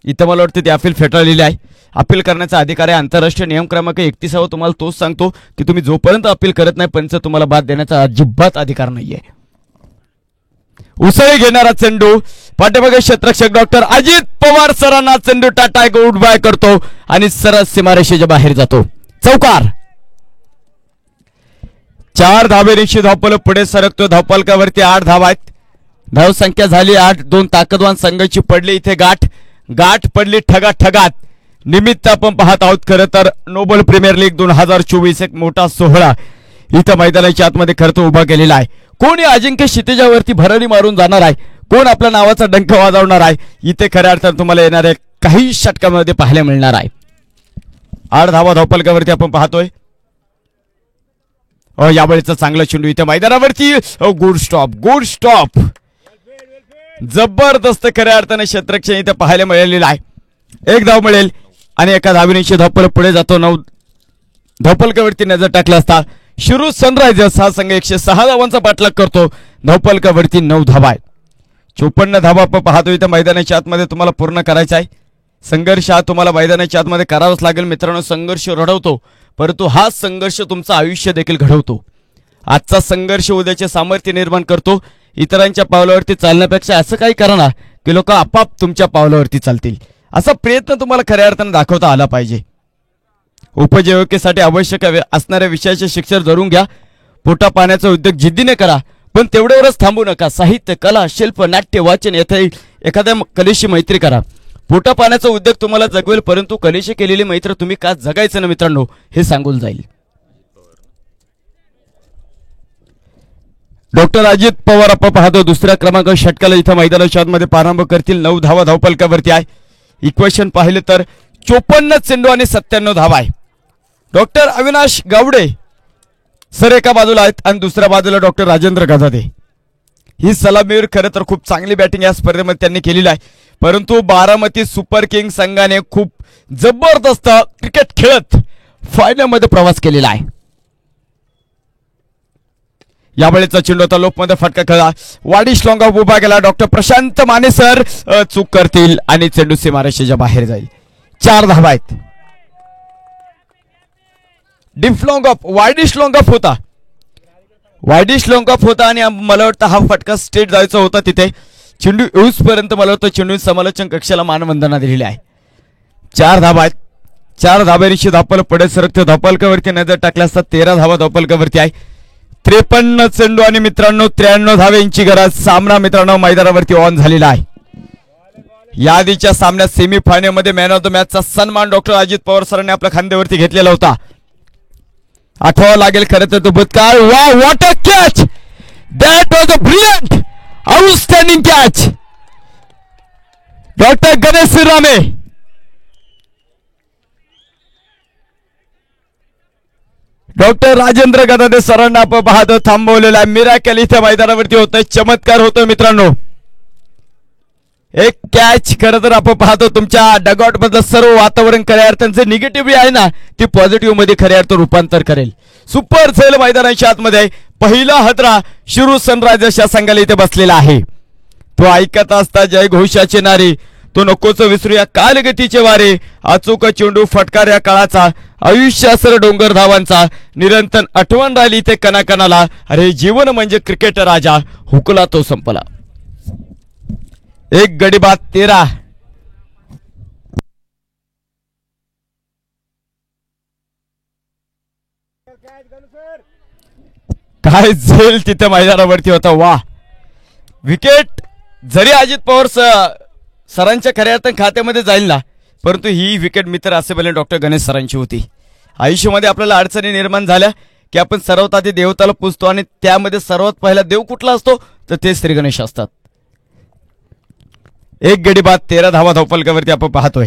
इथं मला वाटतं ते अपील फेटाळलेली आहे. अपील करण्याचा अधिकार आहे. आंतरराष्ट्रीय नियम क्रमांक 31 तुम्हाला तोच सांगतो की तुम्ही जोपर्यंत अपील करत नाही पंच तुम्हाला बाद देण्याचा अजिबात अधिकार नाहीये. उसळी घेणारा चेंडू पाठीमागे क्षेत्ररक्षक डॉक्टर अजित पवार सरांना चेंडू टाटा गुड बाय करतो आणि सरळ सीमारेषेच्या बाहेर जातो. चौकार. 4 धावेनिशी धावपल पुढे सरकतो. धावपलकावरती 8 धावा आहेत. धावसंख्या झाली 8. 2 ताकदवान संघाची पडली इथे गाठ पडली ठगात. निमित्त आपण पाहत आहोत खरं तर नोबल प्रीमियर लीग 2024 एक मोठा सोहळा इथं मैदानाच्या आतमध्ये खरं तर उभा केलेला आहे. कोणी अजिंक्य क्षितिजावरती भरारी मारून जाणार आहे, कोण आपल्या नावाचा डंक वाजवणार आहे, इथे खऱ्या अर्थानं तुम्हाला येणाऱ्या काही षटकांमध्ये पाहायला मिळणार आहे. 8 धावा धावपलकावरती आपण पाहतोय. यावेळेचा चांगला चेंडू इथे मैदानावरती. Good stop. जबरदस्त खऱ्या अर्थाने क्षेत्ररक्षण इथे पाहायला मिळालेलं आहे. 1 धाव मिळेल आणि एका धावेनिशी धावपल पुढे जातो. 9 धावपलकावरती नजर टाकला असता शिरू सनरायझर्स हा संघ 106 धावांचा पाठलाग करतो. धावपलकावरती 9 धावा आहेत. 54 धावा आपण पाहतो इथं मैदानाच्या आतमध्ये तुम्हाला पूर्ण करायचा आहे. संघर्ष हा तुम्हाला मैदानाच्या आतमध्ये करावाच लागेल मित्रांनो. संघर्ष रडवतो परंतु हा संघर्ष तुमचं आयुष्य देखील घडवतो. आजचा संघर्ष उद्याचे सामर्थ्य निर्माण करतो. इतरांच्या पावलावरती चालण्यापेक्षा असं काही करा ना की लोक आपाप तुमच्या पावलावरती चालतील. असा प्रयत्न तुम्हाला खऱ्या अर्थाने दाखवता आला पाहिजे. उपजीविकेसाठी आवश्यक असणाऱ्या विषयाचे शिक्षण जरूर घ्या. पोटा पाण्याचा उद्योग जिद्दीने करा पण तेवढ्यावरच थांबू नका. साहित्य, कला, शिल्प, नाट्य, वाचन येथे एखाद्या कलेशी मैत्री करा. पोटा पाण्याचा उद्योग तुम्हाला जगवेल परंतु कलेशी केलेली मैत्री तुम्ही का जगायचं ना मित्रांनो हे सांगून जाईल. डॉक्टर अजित पवार आपण पाहतो 2ऱ्या क्रमांक षटकाला इथं मैदानाच्या आतमध्ये प्रारंभ करतील. 9 धावा धावपलकावरती आहे. इक्वेशन पाहिले तर 54 चेंडू आणि 97 धावा आहे. डॉक्टर अविनाश गावडे सर एका बाजूला आहेत आणि दुसऱ्या बाजूला डॉक्टर राजेंद्र गदादे. ही सलामीवर खरं तर खूप चांगली बॅटिंग या स्पर्धेमध्ये त्यांनी केलेली आहे. परंतु बारामती सुपर किंग संघाने खूप जबरदस्त क्रिकेट खेळत फायनलमध्ये प्रवास केलेला आहे. यावेळेचा चेंडू होता लोपमध्ये फटका खेळला. वाडिश लॉंग ऑफ उभा गेला. डॉक्टर प्रशांत माने सर चूक करतील आणि चेंडू सीमारेषेच्या बाहेर जाईल. 4 धावा आहेत. डिफ लॉंग ऑफ वायडिश लॉंग ऑफ होता. आणि मला वाटतं हा फटका स्टेट जायचा होता. तिथे चेंडू येऊसपर्यंत मला वाटतं चेंडू समालोचन कक्षाला मानवंदना दिलेली आहे. 4 धावा आहेत. 4 धाब्यानिशी धावपल पुढे सरकतो. धावपलकावरती नजर टाकल्या असता 13 धावा धावपलकावरती आहे. 53 चेंडू आणि मित्रांनो 93 धाव्यांची गरज. सामना मित्रांनो मैदानावरती ऑन झालेला आहे. यादीच्या सामन्यात सेमीफायनल मध्ये मॅन ऑफ द मॅचचा सन्मान डॉक्टर अजित पवार सरांनी आपल्या खांद्यावरती घेतलेला होता. आठवावं लागेल खरं तर तो भूतकाळ. वा what a catch. That was a brilliant, outstanding catch. Dr. Ganesh Sirame. Doctor Rajendra Gadade सरांना आपण पाहतो थांबवलेला मिराकल इथे मैदानावरती होतोय, चमत्कार होतोय मित्रांनो. एक कॅच खरं तर आपण पाहतो तुमच्या डगआउट मधलं सर्व वातावरण खऱ्या अर्थाने निगेटिव्ह आहे ना ती पॉझिटिव्ह मध्ये खऱ्या अर्थ रूपांतर करेल. सुपर झेल मैदानाच्या आतमध्ये पहिला हदरा शिरू सनरायझर्सच्या संघाला इथे बसलेला आहे. तो ऐकत असता जय घोषाचे नारे, तो नकोच विसरूया कालगतीचे वारे, अचूक चेंडू फटकार या काळाचा, आयुष्यासर डोंगर धावांचा, निरंतर आठवण राहिली इथे कणाकणाला. अरे जीवन म्हणजे क्रिकेट राजा, हुकला तो संपला. एक गडी बाद 13. काय झेल तिथे मैदानावरती होता. वा विकेट जरी अजित पवार सरांच्या खऱ्या अर्थाने खात्यामध्ये जाईल ना, परंतु ही विकेट मित्र असे बोलले डॉक्टर गणेश सरांची होती. आयुष्यामध्ये आपल्याला अडचणी निर्माण झाल्या की आपण सर्वात आधी देवताला पूजतो आणि त्यामध्ये सर्वात पहिला देव कुठला असतो तर ते श्री गणेश असतात. एक गडी बाद 13 धावा धावफलकावरती आपण पाहतोय.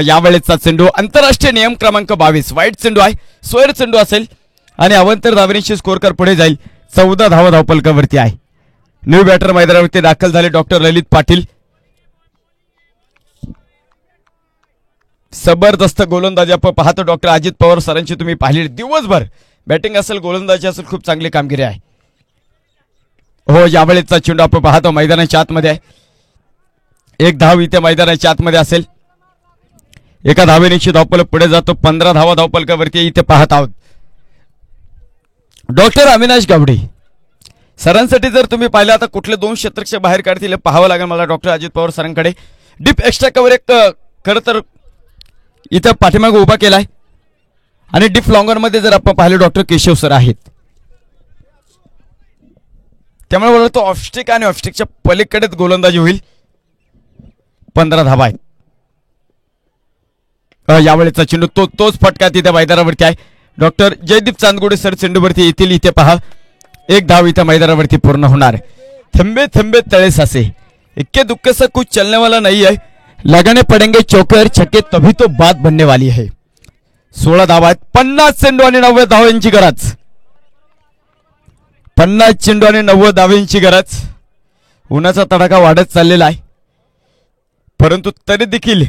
यावेळेचा चेंडू आंतरराष्ट्रीय नियम क्रमांक 22 वाईट चेंडू आहे, स्क्वेअर चेंडू असेल आणि अवंतर धावनीशी स्कोर कर पुढे जाईल. 14 धावा धावफलकावरती आहे. न्यू बॅटर मैदानावरती दाखल झाले डॉक्टर ललित पाटील. जबरदस्त गोलंदाजी आपण पाहतो डॉक्टर अजित पवार सरांची तुम्ही पाहिली दिवसभर बॅटिंग असेल गोलंदाजी असेल खूप चांगली कामगिरी आहे. हो यावेळेचा चेंडू आपण पाहतो मैदानाच्या आतमध्ये आहे. एक धाव इथे मैदानाच्या आतमध्ये असेल. एका धावेनिशी धावफलक पुढे जातो. 15 धावा धावफलकावरती इथे पाहत आहोत. डॉक्टर अविनाश गावडे सरांसाठी जर तुम्ही पाहिलं आता कुठले 2 क्षेत्रक्षक बाहेर काढतील पाहावं लागेल मला डॉक्टर अजित पवार सरांकडे. डीप एक्स्ट्रा कव्हर एक खरं तर इथं पाठीमागे उभा केलाय आणि डीप लॉंगर मध्ये जर आपण पाहिलं डॉक्टर केशव सर आहेत. त्यामुळे बोलतो तो ऑफस्टिक आणि ऑफस्टिकच्या पलीकडेच गोलंदाजी होईल. 15 धावा आहेत. यावेळेचा चेंडू तोच फटका तिथे मैदानावरती आहे. डॉक्टर जयदीप चांदगुडे सर चेंडूवरती येतील. इथे पहा एक धाव इथे मैदानावरती पूर्ण होणार. थंबे थंबे तळे सासे, इक्के दुक्के से कुछ चलने वाला नहीं है, लगाने पडेंगे चौकर छक्के तभी तो बात बनने वाली है. 16 धावा आहेत. 50 चेंडू आणि 90 धावांची गरज. 50 चेंडू आणि 90 धावांची गरज. उन्हाचा तडाखा वाढत चाललेला आहे परंतु तरी देखील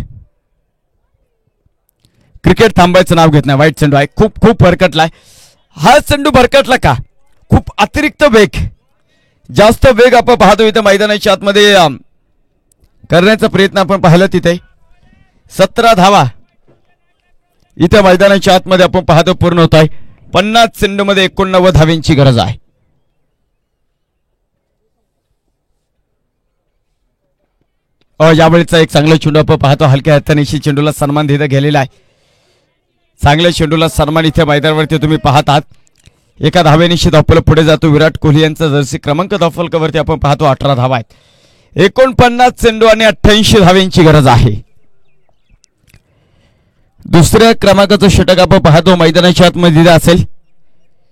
क्रिकेट थांबायचं नाव घेत नाही. वाईट चेंडू आहे. खूप खूप भरकटलाय. हा चेंडू भरकटला का? खूप अतिरिक्त वेग, जास्त वेग आपण पाहतो इथे मैदानाच्या आतमध्ये करण्याचा प्रयत्न आपण पाहिला तिथे. 17 धावा इथे मैदानाच्या आतमध्ये आपण पाहतो पूर्ण होत आहे. 50 चेंडू मध्ये 89 धावांची गरज आहे. यावेळेचा एक चांगला चेंडू आपण पाहतो. हलक्या हाताने चेंडूला सन्मान देत गेलेला आहे. चांगल्या चेंडूला सन्मान इथे मैदानावरती तुम्ही पाहत आहात. एका धावेनिशी धावफलक पुढे जातो. विराट कोहली यांचा जर्सी क्रमांक धावफलकावरती आपण पाहतो 18 धावा आहेत. 49 चेंडू आणि 88 धावांची गरज आहे. दुसऱ्या क्रमांकाचं षटक आपण पाहतो मैदानाच्या आतमध्ये असेल.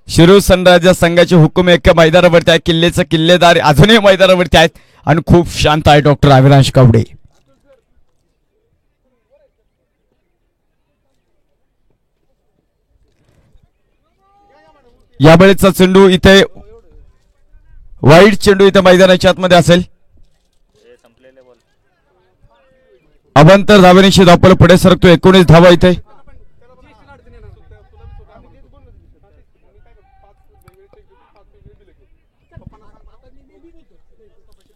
शिरू सनरायझर्स संघाचे हुकूम एका मैदानावरती आहे. किल्लेचे किल्लेदार अजूनही मैदानावरती आहेत आणि खूप शांत आहे डॉक्टर अविनाश गावडे. यावेळेचा चेंडू इथे वाईट चेंडू इथे मैदानाच्या आतमध्ये असेल. अवंतर धावेनिशी धावफलक पुढे सरकतो. 19 धावा इथे.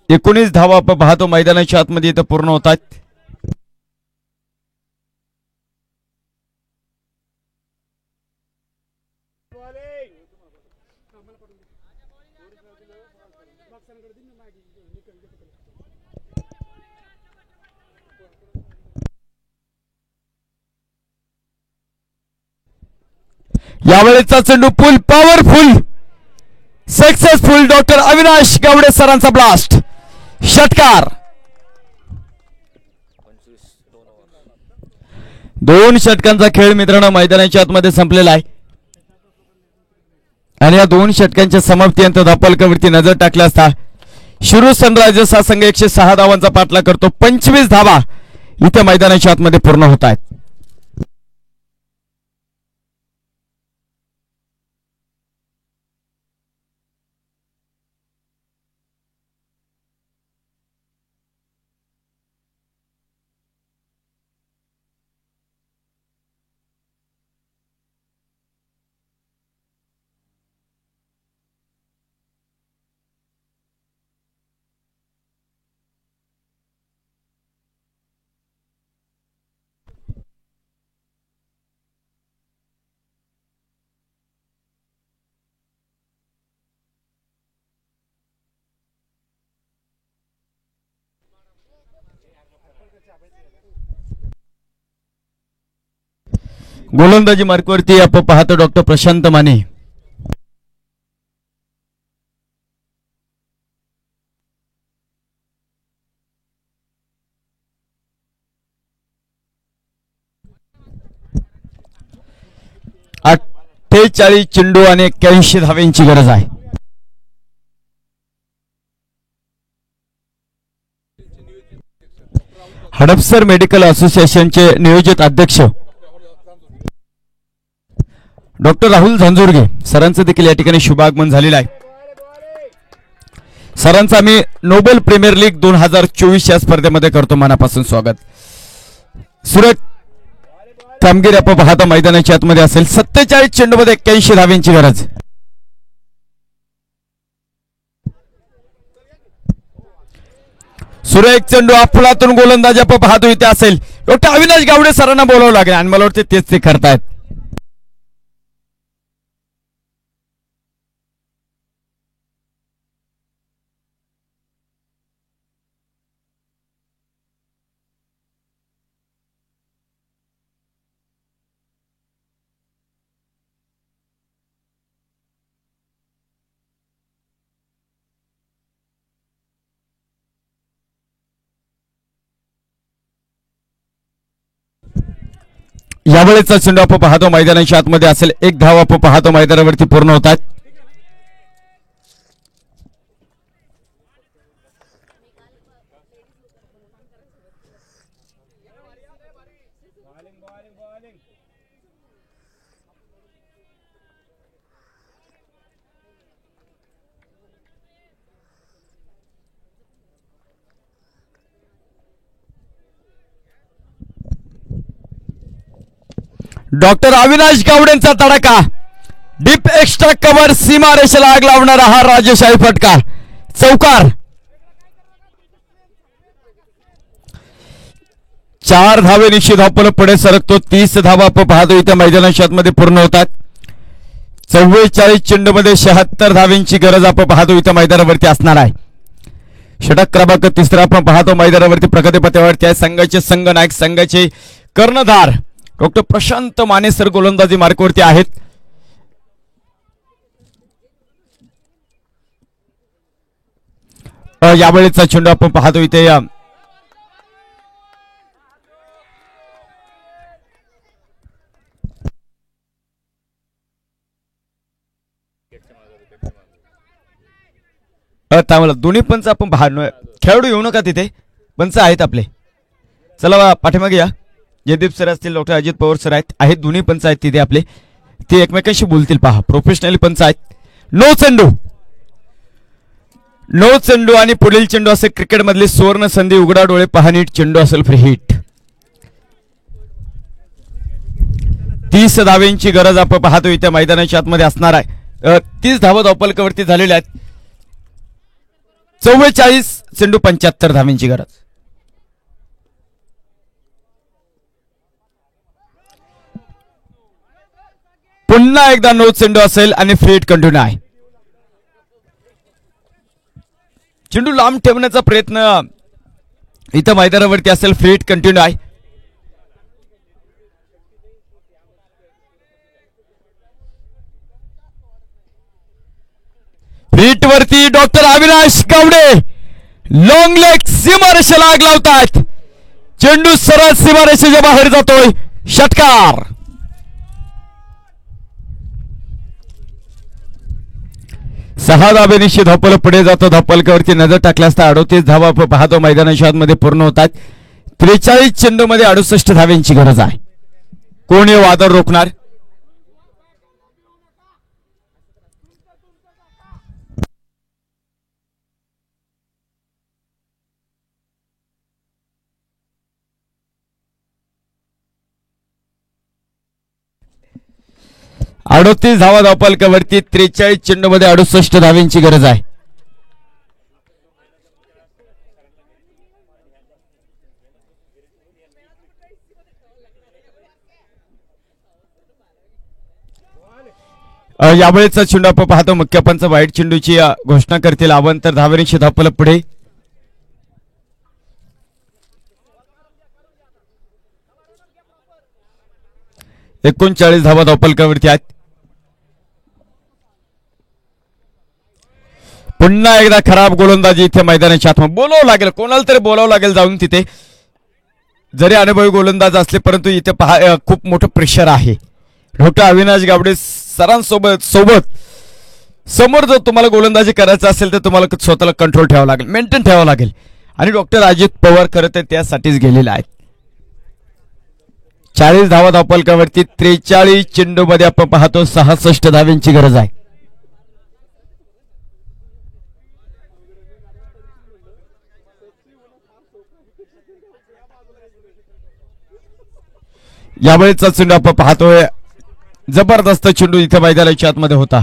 एकोणीस धावा आपण पाहतो मैदानाच्या आतमध्ये इथे पूर्ण होतात. यावेळेचा चेंडू full powerful successful doctor Avinash Gawade सरांचा ब्लास्ट षटकार. 2 षटकांचा खेळ मित्रांनो मैदानाच्या आतमध्ये संपलेला आहे. आणि या 2 षटकांच्या समाप्तीनंतर धावफलकावरती नजर टाकली असता शिरूर सनरायझर्स हा संघ 106 धावांचा पाठलाग करतो. 25 धावा इथे मैदानाच्या आतमध्ये पूर्ण होत आहेत. गोलंदाजी मार्कवरती आपण पाहतो डॉक्टर प्रशांत माने. अठ्ठेचाळीस चेंडू आणि 81 धाव्यांची गरज आहे. हडपसर मेडिकल असोसिएशनचे नियोजित अध्यक्ष डॉक्टर राहुल झांजुर्गे सरांचं देखील या ठिकाणी शुभागमन झालेलं आहे. सरांचं आम्ही नोबेल प्रीमियर लीग 2024 या स्पर्धेमध्ये करतो मनापासून स्वागत. सुरत कामगिरी आपण पाहता मैदानाच्या आतमध्ये असेल. 47 चेंडूमध्ये 81 धाव्यांची गरज. सुरेख चेंडू अफलातून गोलंदाजी आपण पाहतो इथे असेल. डॉक्टर अविनाश गावडे सरांना बोलावं लागेल आणि मला वाटतं तेच ते करतायत. यावेळेचा चेंडू आपण पाहतो मैदानाच्या आतमध्ये असेल. 1 धाव आपण पाहतो मैदानावरती पूर्ण होतात. डॉक्टर अविनाश गावडेंचा तडाखा. डीप एक्स्ट्रा कव्हर सीमारेषेला आग लावणारा हा राजेशाही फटका. चौकार. 4 धावे निश्चित धावफलक पुढे सरकतो. 30 धावा आपण पाहतो इथे मैदानाच्या आतमध्ये पूर्ण होतात. 44 चेंडूमध्ये 76 धाव्यांची गरज आपण पाहतो इथे मैदानावरती असणार आहे. षटक क्रमांक 3 आपण पाहतो मैदानावरती प्रगती पथावरती आहे. संघाचे संघनायक संघाचे कर्णधार डॉक्टर प्रशांत माने सर गोलंदाजी मार्कवरती आहेत. यावेळेचा चेंडू आपण पाहतो इथे त्यामुळे दोन्ही पंच आपण पाहणं. खेळाडू येऊ नका तिथे, पंच आहेत आपले. चला पाठीमागे या. जयदीप सर असतील, डॉक्टर अजित पवार सर आहेत दोन्ही पंच आहेत तिथे आपले. ते एकमेकांशी बोलतील. पहा प्रोफेशनल पंच आहेत. नो चेंडू आणि पुढील चेंडू असे क्रिकेट मधली सुवर्ण संधी. उघडा डोळे पहा नीट. चेंडू असेल फ्री हिट. 30 धाव्यांची गरज आपण पाहतो इथे मैदानाच्या आतमध्ये असणार आहे. 30 धावा धावफलकावरती झालेल्या आहेत. 44 चेंडू 75 धाव्यांची गरज. पुन्हा एकदा नो चेंडू असेल आणि फ्री हिट कंटिन्यू आहे. चेंडू लांब ठेवण्याचा प्रयत्न इथं मैदानावरती असेल. फ्री हिट कंटिन्यू आहे. फ्री हिट वरती doctor Avinash Gawade long leg सीमारेषेला आग लावतात. चेंडू सरळ सीमारेषेच्या बाहेर जातोय. षटकार. 6 धाबेनिशी धावपल पुढे जातो. धावपलकावरती नजर टाकल्या असता 38 धावा आपण पाहतो मैदानाच्या आतमध्ये पूर्ण होतात. 43 चेंडूमध्ये 68 धाव्यांची गरज आहे. कोण हे वादळ रोखणार? अडोतीस धावा धावपलकावरती 43 चेंडूमध्ये 68 धाव्यांची गरज आहे. यावेळेचा चेंडू आपण पाहतो. मुख्य पंच वाईट चेंडूची घोषणा करतील. अवांतर धावेनिशी धावपल पुढे. एकोणचाळीस धावा धावपलकावरती आहेत. पुन्हा एकदा खराब गोलंदाजी इथे मैदानाच्या आतमध्ये. बोलावं लागेल, कोणाला तरी बोलावं लागेल जाऊन तिथे. जरी अनुभवी गोलंदाज असले परंतु इथे पहा खूप मोठं प्रेशर आहे. डॉक्टर अविनाश गावडे सरांसोबत समोर जर तुम्हाला गोलंदाजी करायचं असेल तर तुम्हाला स्वतःला कंट्रोल ठेवावं लागेल, मेंटेन ठेवावं लागेल. आणि डॉक्टर अजित पवार खरं तर त्यासाठीच गेलेले आहेत. 40 धावा धावपलकावरती 43 चेंडूमध्ये आपण पाहतो 66 धाव्यांची गरज आहे. यावेळेचा चेंडू आपण पाहतोय. जबरदस्त चेंडू इथे मैदानाच्या आतमध्ये होता.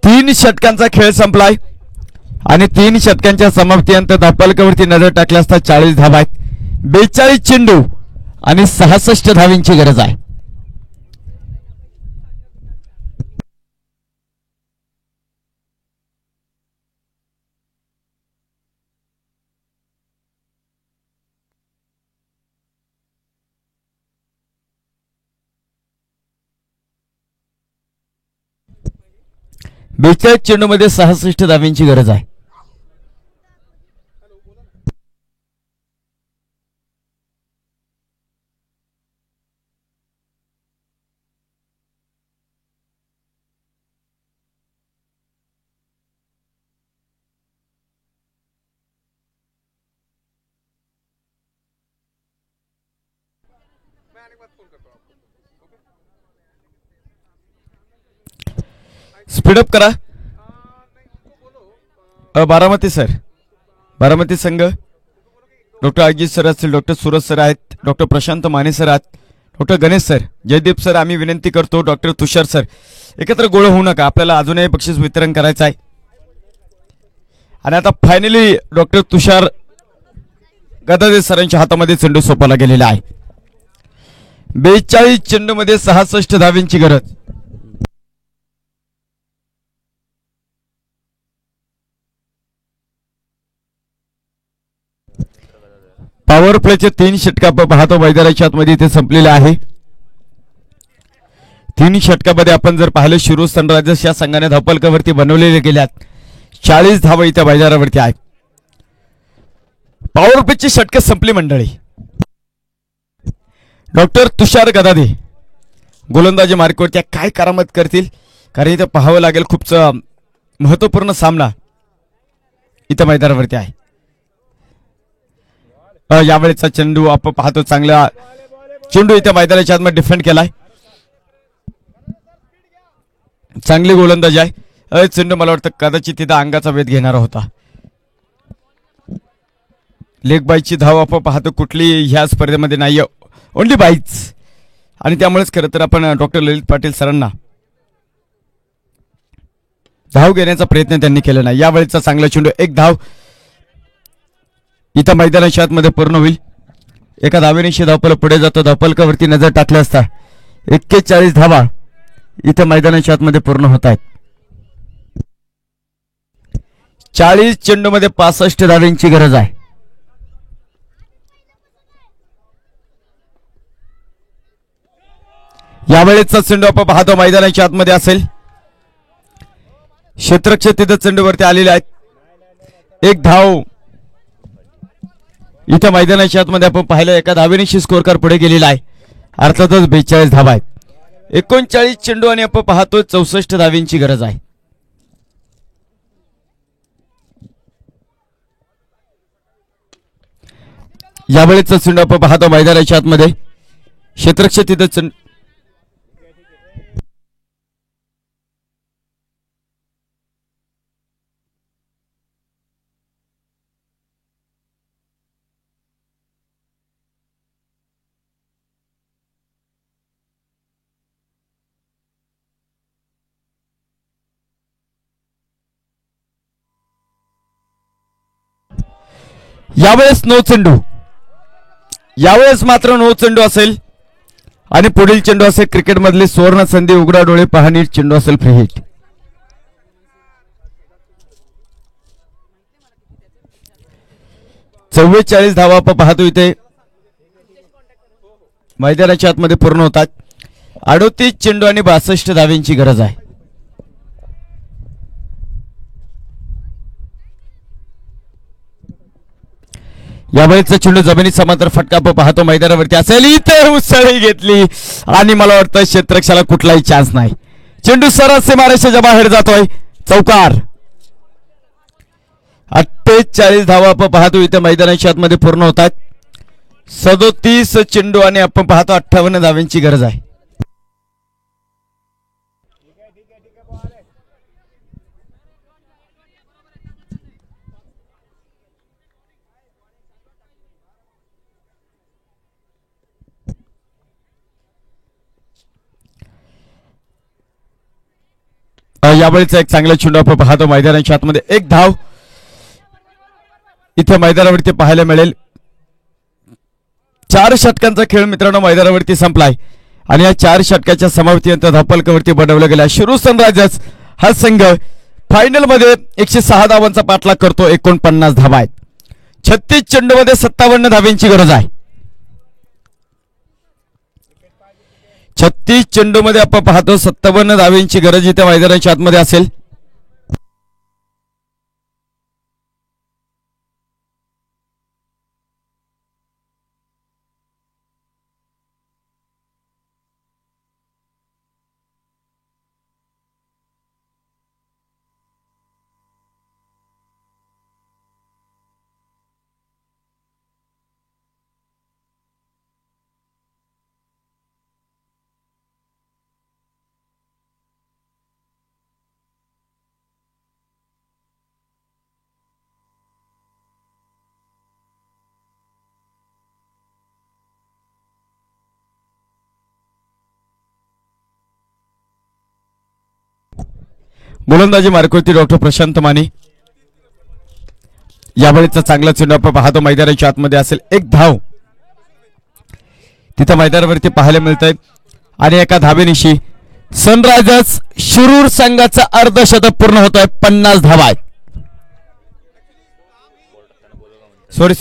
3 षटकांचा खेळ संपलाय आणि 3 षटकांच्या समाप्तीनंतर धावपलकावरती नजर टाकल्या असता 40 धावा आहेत. 42 चेंडू आणि 66 धावींची गरज आहे. बेचाळीस चेंडूमध्ये 66 धावींची गरज आहे. स्पीडअप करा. बारामती सर, बारामती संघ डॉक्टर अजित सर असतील, डॉक्टर सूरज सर आहेत, डॉक्टर प्रशांत माने सर आहेत, doctor Ganesh sir, Jaydeep sir. आम्ही विनंती करतो डॉक्टर तुषार सर एकत्र गोळ होऊ नका. आपल्याला अजूनही बक्षीस वितरण करायचं आहे. आणि आता फायनली डॉक्टर तुषार गदादे सरांच्या हातामध्ये चेंडू सोपवला गेलेला आहे. 42 चेंडूमध्ये 66 धावींची गरज. पॉवर प्लेचे 3 षटका पाहतो मैदानाच्या आतमध्ये इथे संपलेले आहे. 3 षटकामध्ये आपण जर पाहिलं शिरूर सनरायझर्स या संघाने धावपलकावरती बनवलेले गेल्यात 40 धावा इथे मैदानावरती आहेत. पॉवर प्लेची षटकं संपली मंडळी. डॉक्टर तुषार गदादे गोलंदाजी मार्कवरती काय करामत करतील, कारण इथं पाहावं लागेल. खूप महत्वपूर्ण सामना इथं मैदानावरती आहे. यावेळेचा चेंडू आपण पाहतो. चांगला चेंडू इथे मैदानाच्या आतमध्ये डिफेंड केलाय. चांगली गोलंदाजी आहे. चेंडू मला वाटतं कदाचित तिथं अंगाचा वेध घेणारा होता. लेग बाईची धाव आपण पाहतो कुठली ह्या स्पर्धेमध्ये नाही, ओनली बाईच. आणि त्यामुळेच खरं तर आपण डॉक्टर ललित पाटील सरांना धाव घेण्याचा प्रयत्न त्यांनी केला नाही. यावेळेचा चांगला चेंडू, एक धाव इथं मैदानाच्या आतमध्ये पूर्ण होईल. एका धावेनिशी धावपल पुढे जातो. धावपलकावरती नजर टाकल्या असता 41 धावा इथं मैदानाच्या आतमध्ये पूर्ण होत आहेत. 40 चेंडूमध्ये 65 धावेंची गरज आहे. यावेळेचा चेंडू आपण पाहतो मैदानाच्या आतमध्ये असेल. क्षेत्ररक्षक तिथं चेंडूवरती आलेले आहेत. एक धाव इथं मैदानाच्या आतमध्ये आपण पाहिलं. एका धावेनिशी स्कोर कार पुढे गेलेला आहे. अर्थातच 42 धावा आहेत. 39 चेंडू आणि आपण पाहतो 64 धावेंची गरज आहे. यावेळेचा चेंडू आपण पाहतो मैदानाच्या आतमध्ये क्षेत्ररक्षक तिथे चेंडू यावेळेस नो चेंडू यावेळेस मात्र नो चेंडू असेल आणि पुढील चेंडू असेल क्रिकेट मधली सुवर्ण संधी उघडा डोळे पाहणी चेंडू असेल फ्री हिट 44 धावा आपण पाहतो इथे मैदानाच्या आतमध्ये पूर्ण होतात 38 चेंडू आणि 62 धाव्यांची गरज आहे यावेळेचा चेंडू जमिनी समांतर फटका आपण पाहतो मैदानावरती असेल इथे उसळी घेतली आणि मला वाटतं क्षेत्ररक्षकाला कुठलाही चान्स नाही चेंडू सरळ सीमारेषेच्या बाहेर जातोय चौकार 48 धावा आपण पाहतो इथे मैदानाच्या आतमध्ये पूर्ण होतात 37 चेंडू आणि आपण पाहतो 58 धाव्यांची गरज आहे यावेळेचा एक चांगला चेंडू आपण पाहतो मैदानाच्या आतमध्ये एक धाव इथे मैदानावरती पाहायला मिळेल 4 षटकांचा खेळ मित्रांनो मैदानावरती संपलाय आणि या 4 षटकाच्या समाप्ती नंतर धापलकावरती बनवलं गेला शिरू सनरायझर्स हा संघ फायनल मध्ये 106 धावांचा पाठलाग करतो 49 धावा आहेत 36 चेंडू मध्ये 57 धाव्यांची गरज आहे 36 चेंडू मध्ये आपण पाहतो 57 धाव्यांची गरज इथे मैदानाच्या आतमध्ये असेल गोलंदाजी मार्कवरती डॉक्टर प्रशांत माने यावेळेचा चांगला चेंडू आपण पाहतो मैदानाच्या आतमध्ये असेल एक धाव तिथे मैदानावरती पाहायला मिळतंय आणि एका धावेनिशी सनरायझर्स शिरूर संघाचा अर्धशतक पूर्ण होतोय 50 धावा आहेत सॉरी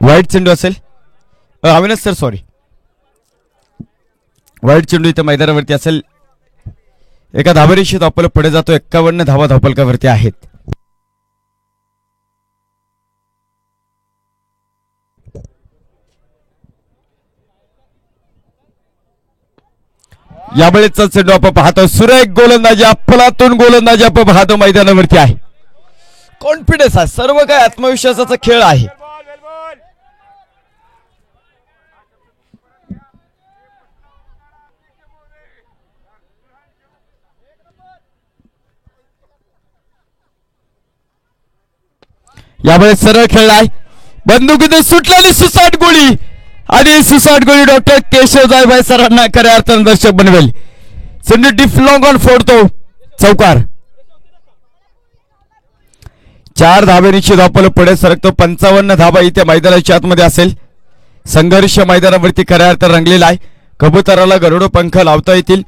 वाईट चेंडू असेल अविनाश सर सॉरी वाईट चेंडू इथे मैदानावरती असेल एका धावेनिशी धावपल पुढे जातो 51 धावा धावपलकावरती आहेत यावेळेचा चेंडू आपण पाहतो सुरेख गोलंदाजी अफलातून गोलंदाजी आपण पाहतो मैदानावरती आहे कॉन्फिडन्स आहे सर्व काय आत्मविश्वासाचा खेळ आहे यावेळेस सरळ खेळलाय बंदुकीतून सुटलेली सुसाट गोळी आणि सुसाट गोळी डॉक्टर केशव जायभाई सरांना खऱ्या अर्थानं दर्शक बनवेल चेंडू डिफ लॉंग ऑन फोडतो चौकार 4 धावेनिशी धावपल पुढे सरकतो 55 धावा इथे मैदानाच्या आतमध्ये असेल संघर्ष मैदानावरती खऱ्या अर्थानं रंगलेला आहे कबुतराला गरुड पंख लावता येतील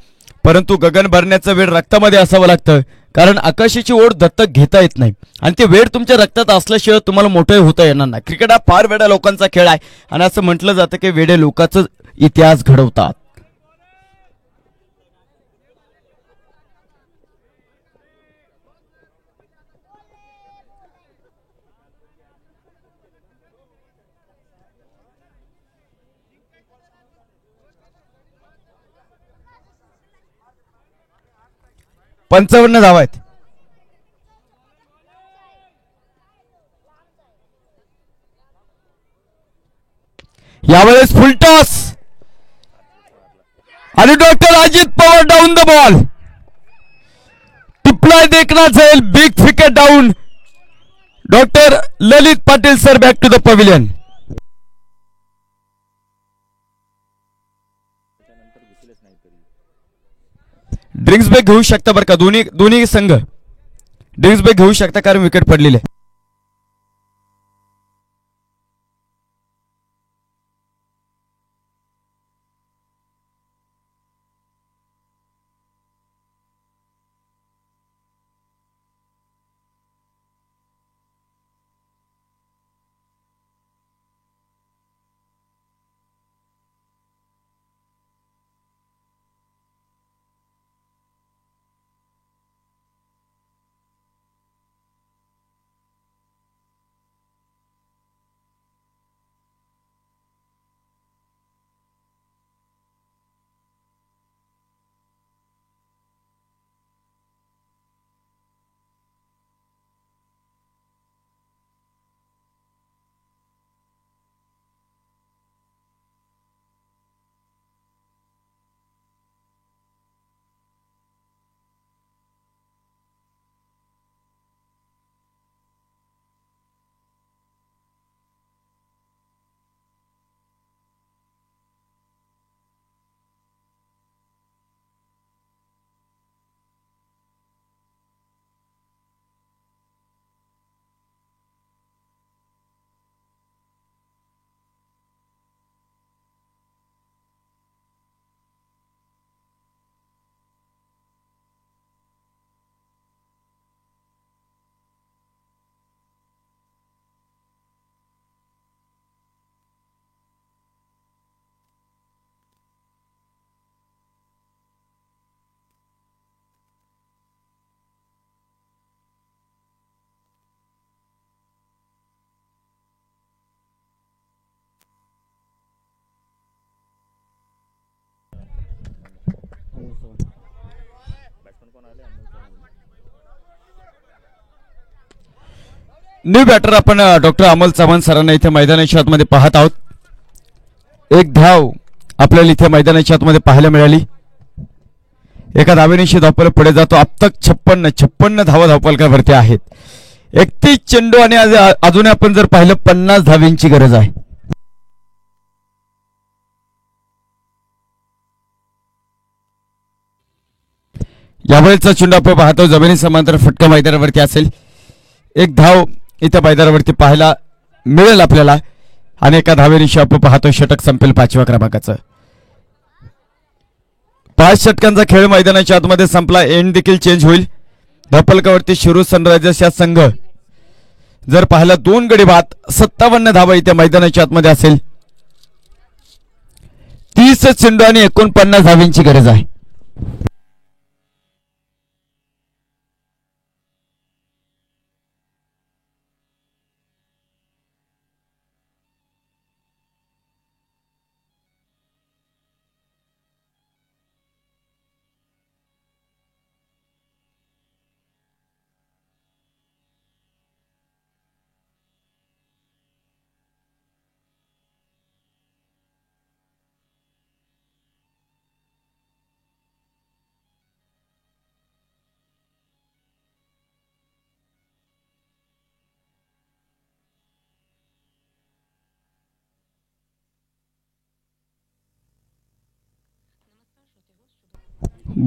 परंतु गगन भरण्याचं वेळ रक्तामध्ये असावं लागतं कारण आकाशाची ओढ दत्तक घेता येत नाही आणि ते वेळ तुमच्या रक्तात असल्याशिवाय तुम्हाला मोठे होता येणार नाही क्रिकेट हा फार वेड्या लोकांचा खेळ आहे आणि असं म्हटलं जातं की वेडे लोकांचा इतिहास घडवतात 55 धावा आहेत. यावेळेस फुल टॉस आणि doctor Ajit Pawar down the ball. टिप्लाय देखना जाईल. Big wicket down. Doctor Lalit Patil sir back to the pavilion. Drinks break घेऊ शकता बरं का दोन्ही संघ ड्रिंक्स ब्रेक घेऊ शकता कारण विकेट पडलेले. न्यू बॅटर आपण डॉक्टर अमोल चव्हाण सरांना इथे मैदानाच्या आतमध्ये पाहत आहोत. एक धाव आपल्याला इथे मैदानाच्या आतमध्ये पाहायला मिळाली. एका धावेनिशी धावपल पुढे जातो. अब तक 56 धावा धावपलकावरती आहेत. 31 चेंडू आणि अजून आपण जर पाहिलं 50 धाव्यांची गरज आहे. यावेळेचा चेंडू आपण पाहतो जमिनी समांतर फटका मैदानावरती असेल. एक धाव इथे मैदानावरती पाहायला मिळेल आपल्याला आणि एका धावेनिशी आपण पाहतो षटक संपेल 5व्या क्रमांकाचं. 5 षटकांचा खेळ मैदानाच्या आतमध्ये संपला. एंड देखील चेंज होईल. धावपलकावरती शिरू सनरायझर्स या संघ जर पाहिला 2 गडी बाद 57 धावा इथे मैदानाच्या आतमध्ये असेल. 30 चेंडू आणि 49 धावांची गरज आहे.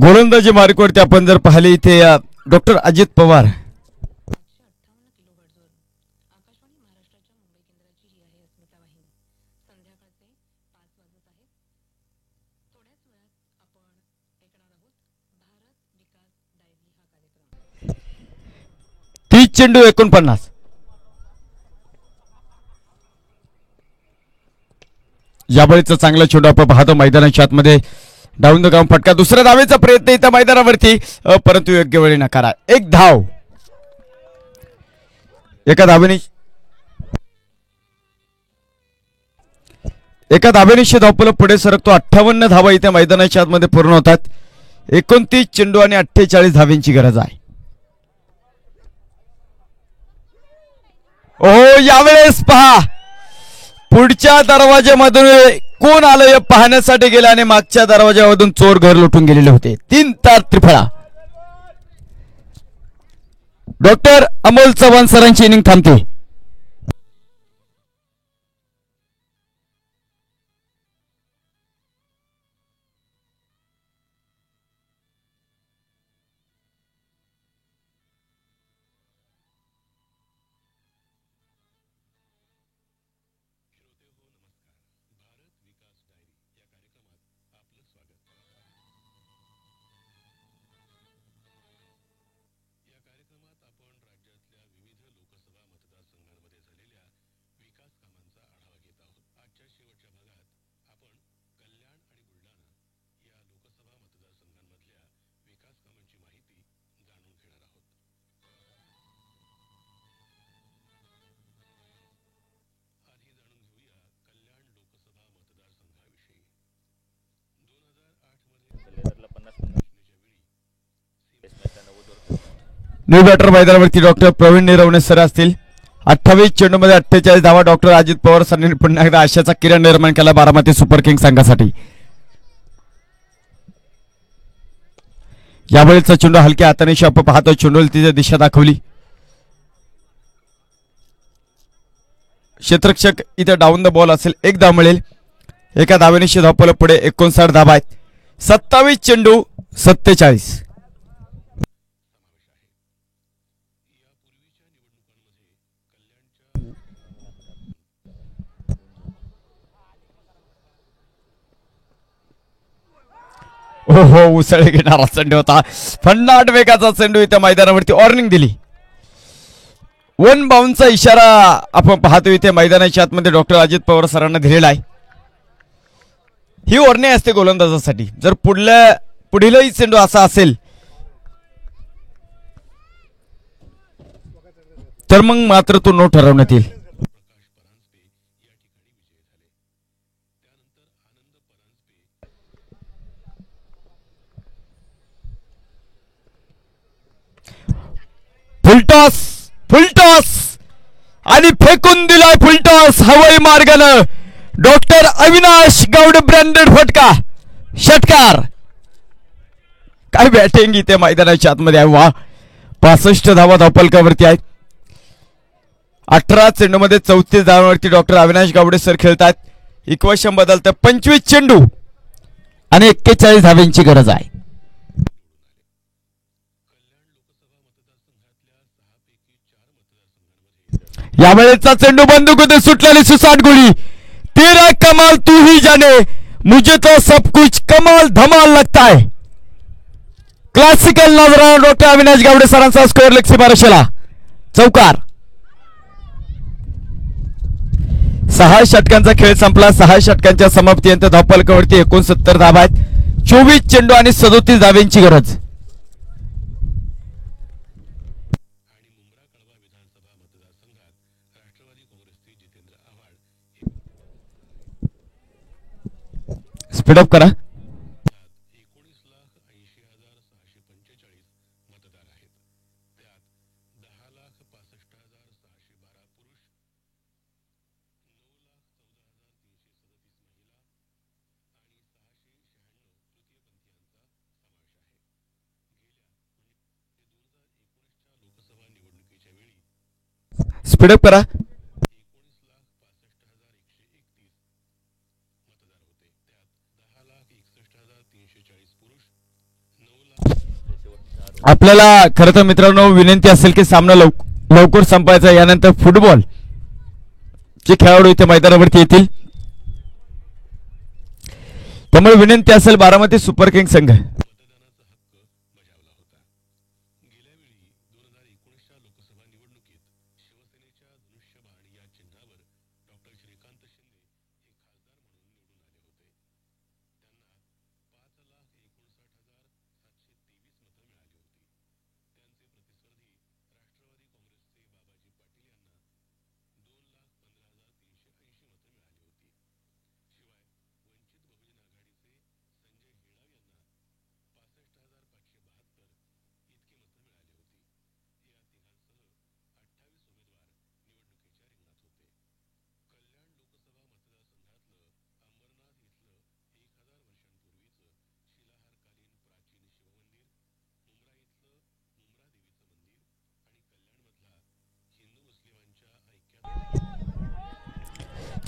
गोलंदाजी मार्कवरती आपण जर पाहिले इथे डॉक्टर अजित पवार चेंडू 49. यावेळीचा चांगला चेंडू आपण पाहतो मैदानाच्या आतमध्ये डाऊन द ग्राउंड फटका. दुसऱ्या धावेचा प्रयत्न इथं मैदानावरती परंतु योग्य वेळी नकारा. एक धाव एका धावेनिशी धावपल पुढे सरकतो. 58 धावा इथे मैदानाच्या आतमध्ये पूर्ण होतात. 29 चेंडू आणि 48 धाव्यांची गरज आहे. ओ यावेळेस पहा पुढच्या दरवाज्यामधून कोण आलं हे पाहण्यासाठी गेले आणि मागच्या दरवाज्यामधून चोर घर लुटून गेलेले होते. 3 तार त्रिफळा. डॉक्टर अमोल चव्हाण सरांची इनिंग थांबते. न्यू बॅटर मैदानावरती डॉक्टर प्रवीण निरवणे सर असतील. 28 चेंडूमध्ये 48 धावा. डॉक्टर अजित पवार सरांनी पुन्हा एकदा आशाचा किरण निर्माण केला बारामती सुपर किंग संघासाठी. यावेळेचा चेंडू हलक्या हाताने शाप पाहतो. चेंडूला तिची दिशा दाखवली. क्षेत्ररक्षक इथे डाऊन द बॉल असेल. एक धाव मिळेल. एका धावेनिशी धावपलं पुढे 59 धावा आहेत. 27 चेंडू 47. हो उसळे घेणारा चेंडू होता. फन्नाट वेगाचा चेंडू इथे मैदानावरती वॉर्निंग दिली. 1 बाउन्सचा इशारा आपण पाहतो इथे मैदानाच्या आतमध्ये डॉक्टर अजित पवार सरांना दिलेला आहे. ही वॉर्निंग असते गोलंदाजासाठी. जर पुढीलही चेंडू असा असेल तर मग मात्र तो नो ठरवण्यात येईल. फुलटॉस आणि फेकून दिलाय फुलटॉस हवाई मार्गानं. डॉक्टर अविनाश गौड ब्रँडेड फटका षटकार. काय बॅटिंग इथे मैदानाच्या आतमध्ये आहे. वा 65 धावा धावपलकावरती आहेत. 18 चेंडूमध्ये 34 धावांवरती डॉक्टर अविनाश गावडे सर खेळतात. इक्वेशन बदलतं. 25 चेंडू आणि 41 धाव्यांची गरज आहे. यावेळेचा चेंडू बंदुकीतून सुटलेली सुसाट गोळी. तेरा कमाल तू ही जाने मुझे तो सब कुछ कमाल धमाल लगता है. क्लासिकल नजरा डॉक्टर अविनाश गावडे सरांचा स्कोअर लेग सीमारेषेला. चौकार. 6 षटकांचा खेळ संपला. 6 षटकांच्या समाप्तीनंतर धावपलकावरती 69 धावा आहेत. 24 चेंडू आणि 37 धाव्यांची गरज. स्पीडअप करा. स्पीडअप करा. आपल्याला खरं तर मित्रांनो विनंती असेल की सामना लवकर संपायचा. यानंतर फुटबॉल चे खेळाडू इथे मैदानावरती येतील. त्यामुळे विनंती असेल बारामती सुपर किंग संघ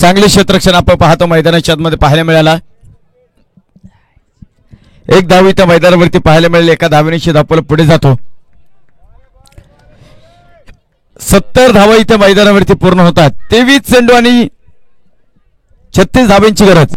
चांगले क्षेत्ररक्षण आपण पाहतो मैदानाच्या आतमध्ये पाहायला मिळाला. एक धाव इथं मैदानावरती पाहायला मिळेल. एका धावेने धावपल पुढे जातो. 70 धावा इथे मैदानावरती पूर्ण होतात. 23 चेंडू आणि 36 धावांची गरज.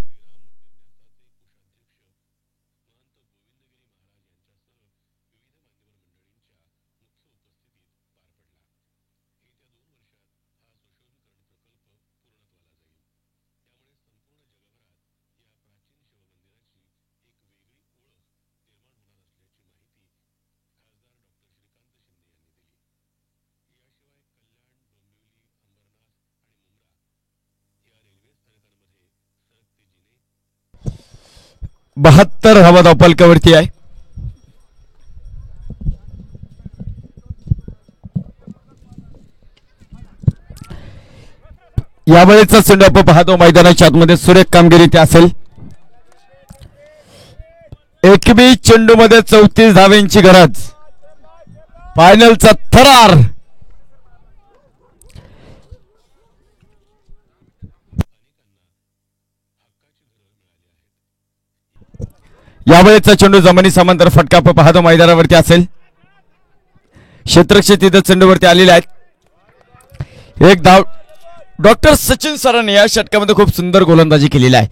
बहात्तर धावा धावपलकावरती आहे. यावेळेचा चेंडू आपण पाहतो मैदानाच्या आतमध्ये सुरेख कामगिरी ते असेल. एकबी चेंडू मध्ये 34 धावांची गरज. फायनलचा थरार. यावेळेचा चेंडू जमिनी समांतर फटका आपण पाहतो मैदानावरती असेल. क्षेत्ररक्षक तिथं चेंडूवरती आलेले आहेत. एक धाव. डॉक्टर सचिन सरांनी या षटकामध्ये खूप सुंदर गोलंदाजी केलेली आहे.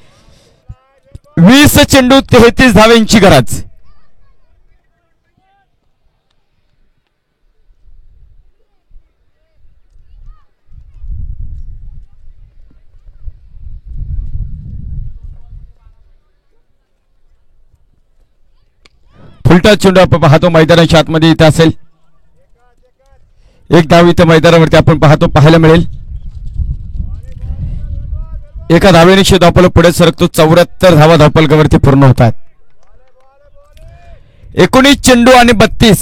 20 चेंडू 33 धावांची गरज. फुलटा चेंडू आपण पाहतो मैदानाच्या आतमध्ये इथे असेल. एक धाव इथं मैदानावरती आपण पाहतो पाहायला मिळेल. एका धावेने धावपल पुढे सरकतो. 74 धावा धावपलकावरती पूर्ण होतात. 19 चेंडू आणि 32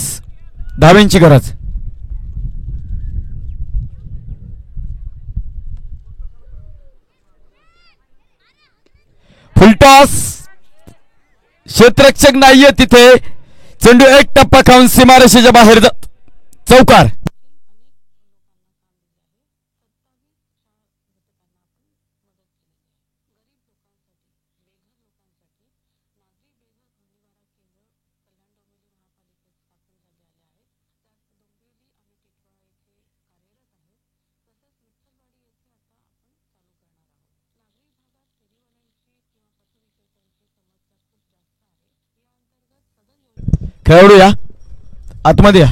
धावांची गरज. फुलटॉस. क्षेत्ररक्षक नाहीये तिथे. चेंडू एक टप्पा खाऊन सीमारेषेच्या बाहेर चौकार. खेळाडू या आतमध्ये या.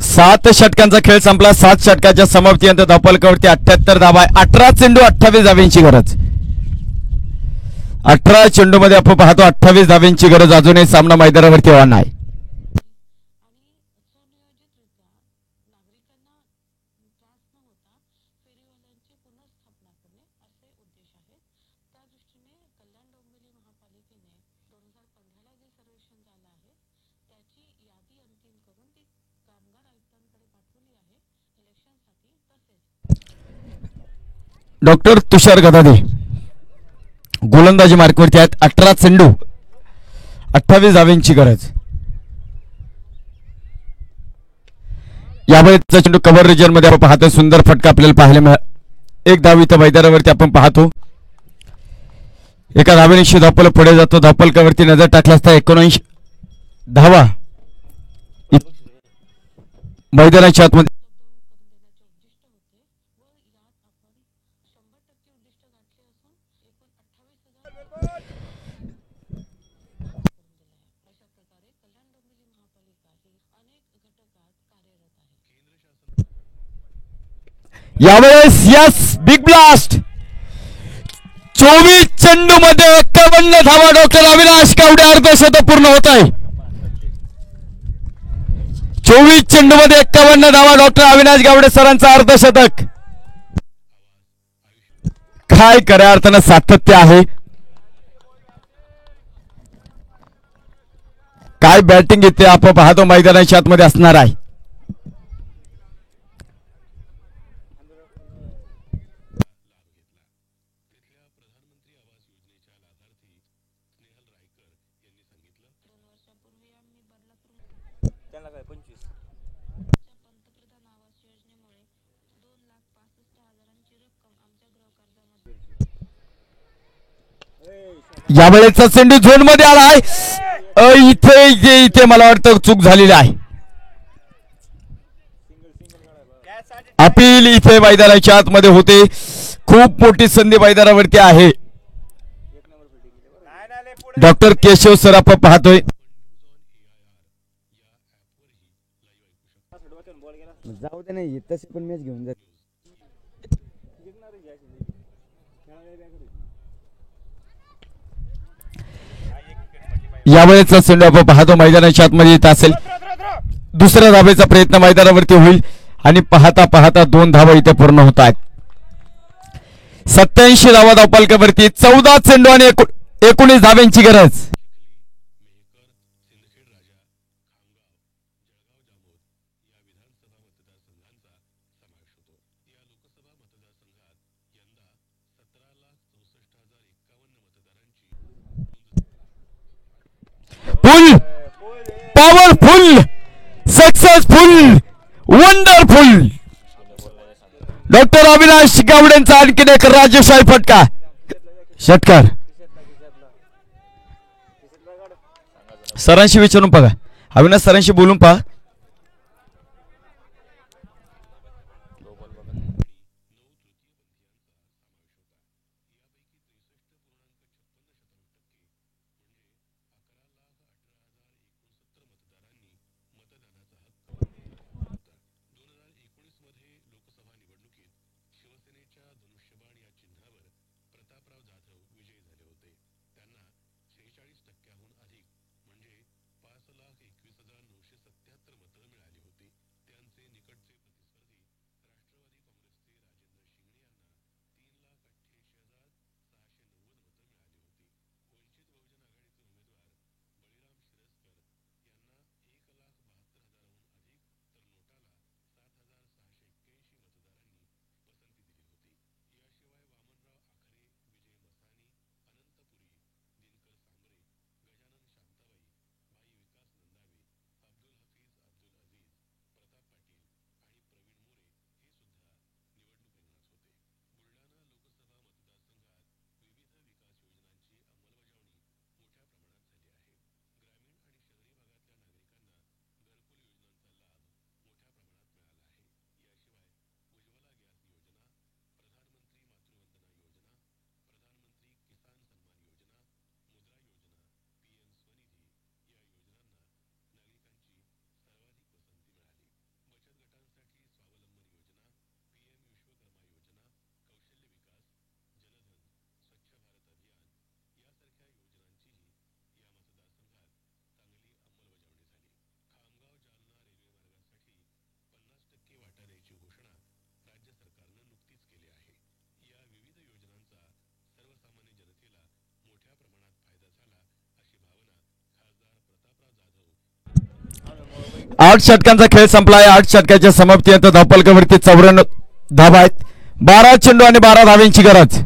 सात षटकांचा खेळ संपला. 7 षटकाच्या समाप्तीनंतर धावपलकावरती 78 धावा आहे. 18 चेंडू 28 धावांची गरज. 18 चेंडू मध्ये आपण पाहतो 28 धावांची गरज. अजूनही सामना मैदानावरती आव्हान आहे. डॉक्टर तुषार गदादे गोलंदाजी मार्कवरती आहेत. 18 चेंडू 28 धावांची गरज. यावेळेचा चेंडू कव्हर रिजन मध्ये आपण पाहतो. सुंदर फटका आपल्याला पाहायला मिळाला. एक धाव इथं मैदानावरती आपण पाहतो. एका धावेने धावपल पुढे जातो. धावपलकावरती नजर टाकला असता 19 धावा मैदानाच्या आतमध्ये. यावेळेस यस बिग ब्लास्ट. 24 चेंडू मध्ये 51 धावा. डॉक्टर अविनाश गावडे अर्धशतक पूर्ण होत आहे. 24 चेंडू मध्ये 51 धावा. डॉक्टर अविनाश गावडे सरांचा अर्धशतक. काय खऱ्या अर्थानं सातत्य आहे. काय बॅटिंग इथे आपण पाहतो मैदानाच्या आतमध्ये असणार आहे. यावेळेचा चेंडू झोन मध्ये आलाय. इथे इथे इथे मला वाटतं चूक झालेली आहे. अपील इथे मैदानाच्या आतमध्ये होते. खूप मोठी संधी मैदानावरती आहे. डॉक्टर केशव सराफ पाहतोय. जाऊ दे नाही तसे पण मॅच घेऊन जाते. यावेळेचा चेंडू आपण पाहतो मैदानाच्या आतमध्ये येत असेल. दुसऱ्या धावेचा प्रयत्न मैदानावरती होईल आणि पाहता पाहता 2 धावा इथे पूर्ण होत आहेत. 87 धावा धावपालकावरती 14 चेंडू आणि 19 धाव्यांची गरज. Full powerful successful wonderful doctor Avinash गावडेंचा आणखीन एक राजेशाही फटका. षटकार सरांशी विचारून बघा. अविनाश सरांशी बोलून पहा. आठ षटकांचा खेळ संपला आहे. 8 षटकाच्या समाप्तीनंतर धावपलकावरती 94 धावा आहेत. 12 चेंडू आणि 12 धाव्यांची गरज.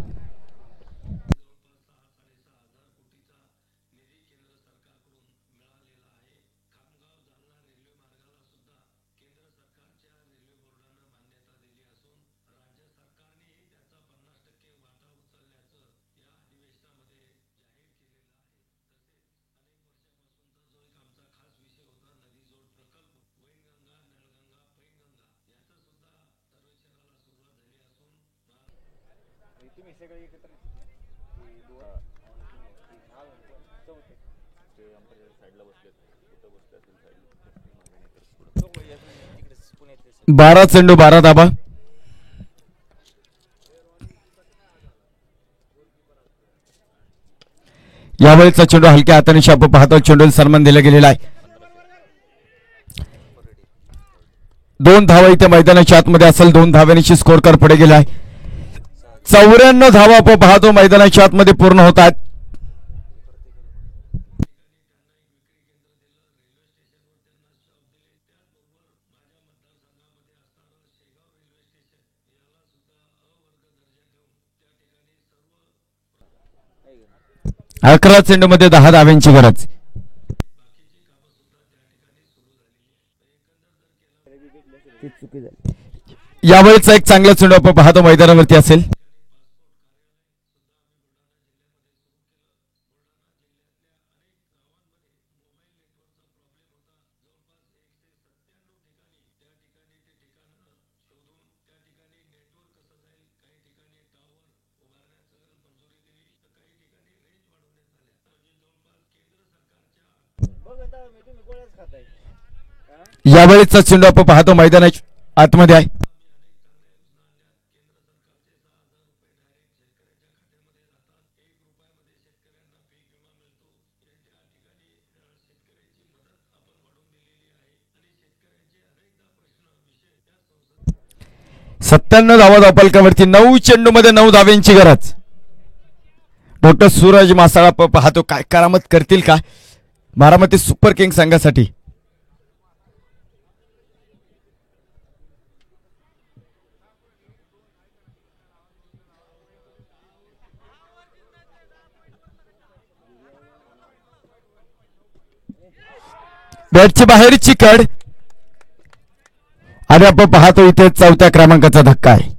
बारा चेंडू 12 धाबा. यावेळेचा चेंडू हलक्या हाताने शाप पाहतो. चेंडूला सन्मान दिला गेलेला आहे. 2 धावा इथे मैदानाच्या आतमध्ये असेल. 2 धाव्यांची स्कोर कार्ड पुढे गेला आहे. 94 धावा आपण पाहतो मैदानाच्या आतमध्ये पूर्ण होत आहेत. अकरा चेंडू मध्ये 10 धाव्यांची गरज. यावेळेचा एक चांगला चेंडू आपण पाहतो मैदानावरती असेल. यावेळेचा चेंडू आपण पाहतो मैदानाच्या आतमध्ये आहे. सत्त्याण्णव धावा धावफलकावरती 9 चेंडू मध्ये 9 धाव्यांची गरज. डॉक्टर सूरज मासाळा पाहतो काय करामत करतील का बारामती सुपर किंग संघासाठी. बॅटची बाहेरची कड आणि आपण पाहतो इथे 4थ्या क्रमांकाचा धक्का आहे.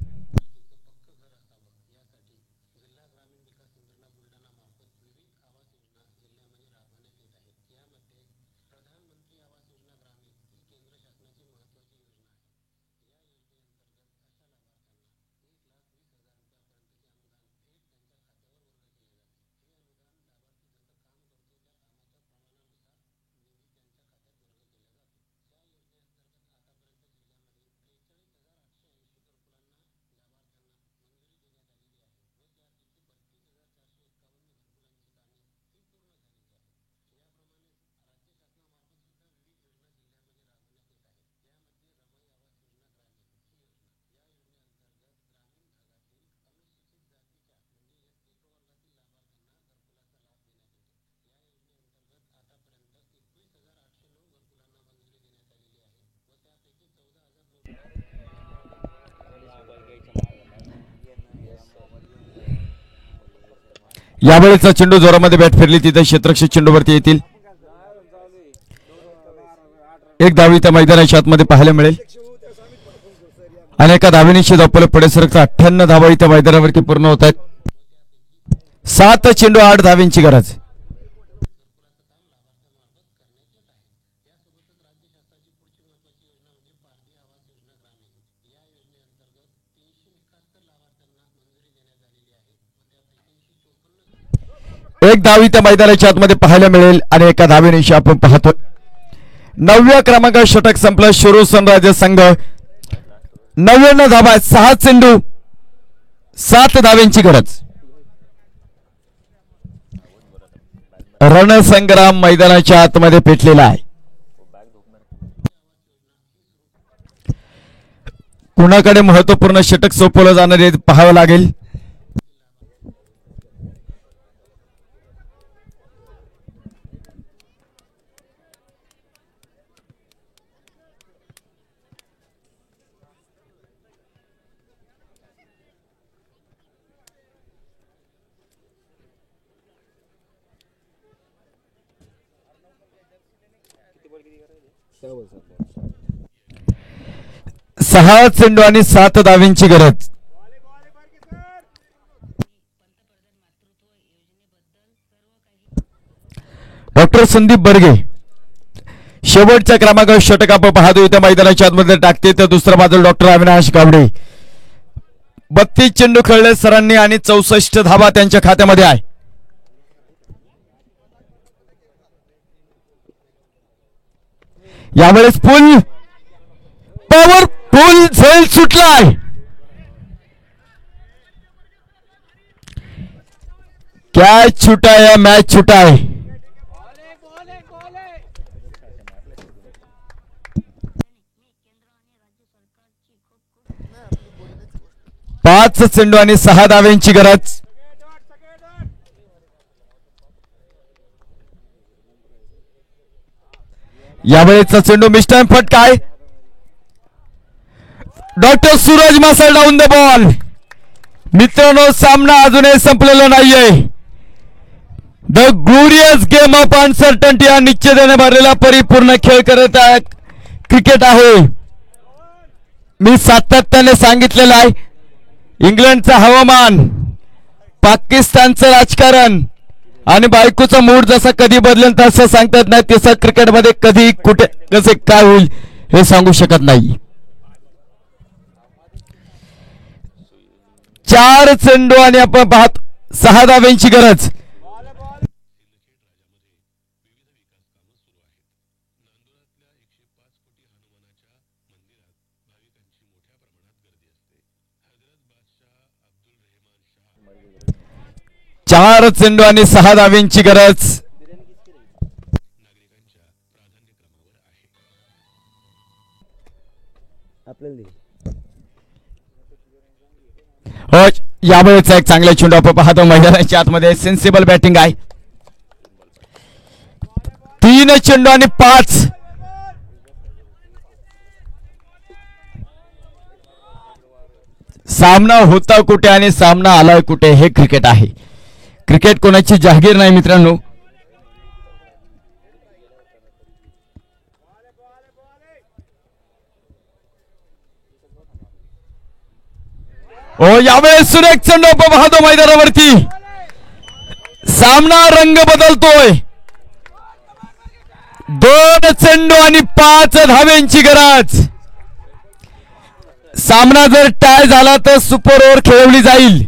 यावेळेचा चेंडू जोरामध्ये बॅट फिरली तिथे क्षेत्ररक्षक चेंडूवरती येतील. एक धाव त्या मैदानाच्या आतमध्ये पाहायला मिळेल आणि एका धावेनिशी धावपल पुढे सरकता 98 धावा इथं मैदानावरती पूर्ण होत आहेत. 7 चेंडू 8 धाव्यांची गरज. एक धाव त्या मैदानाच्या आतमध्ये पाहायला मिळेल आणि एका धावेनिशी आपण पाहतो 9व्या क्रमांकावर षटक संपलं. शिरूर सनरायझर्स संघ 99 धावा 6 चेंडू 7 धाव्यांची गरज. रणसंग्राम मैदानाच्या आतमध्ये पेटलेला आहे. कुणाकडे महत्वपूर्ण षटक सोपवलं जाणार आहे पाहावं लागेल. सहा चेंडू आणि 7 धाव्यांची गरज. डॉक्टर संदीप बर्गे शेवटच्या क्रमांकावर षटक आपण पाहतो इथे मैदानाच्या आतमध्ये टाकते तर दुसऱ्या बाजूला डॉक्टर अविनाश गावडे 32 चेंडू खेळले सरांनी आणि 64 धावा त्यांच्या खात्यामध्ये आहे. यावेळेस फुल पॉवर फुल झेल सुटलाय. कॅच छुटा है मॅच छुटा है. पाच चेंडू आणि 6 धाव्यांची गरज. यावेळेचा चेंडू मिस्टर फटकाय. Doctor Suraj Masal down the ball. मित्रांनो सामना अजूनही संपलेला नाहीये. The glorious game of uncertainty हा निश्चितीने भरलेला परिपूर्ण खेळ करत आहे क्रिकेट आहे. मी सातत्याने सांगितलेलं आहे इंग्लंडचं हवामान पाकिस्तानचं राजकारण आणि बायकोचा मूड जसा कधी बदलेल तसं सांगतात नाही तसं क्रिकेटमध्ये कधी कुठे कसे काय होईल हे सांगू शकत नाही. 4 चेंडू आणि आपण पाहत 6 धाव्यांची गरज. 4 चेंडू आणि 6 धाव्यांची गरज. आपल्याला हो, यावेळेचा एक चांगला चेंडू आपण पाहतो मैदानाच्या आतमध्ये. सेन्सिबल बॅटिंग आहे. 3 चेंडू आणि 5. सामना होता कुठे आणि सामना आलाय कुठे हे क्रिकेट आहे. क्रिकेट कोणाची जहागीर नाही मित्रांनो. ओ यावेळेस सुरेख चेंडू आपण पाहतो मैदानावरती. सामना रंग बदलतोय. 2 चेंडू आणि 5 धाव्यांची गरज. सामना जर टाय झाला तर सुपर ओव्हर खेळवली जाईल.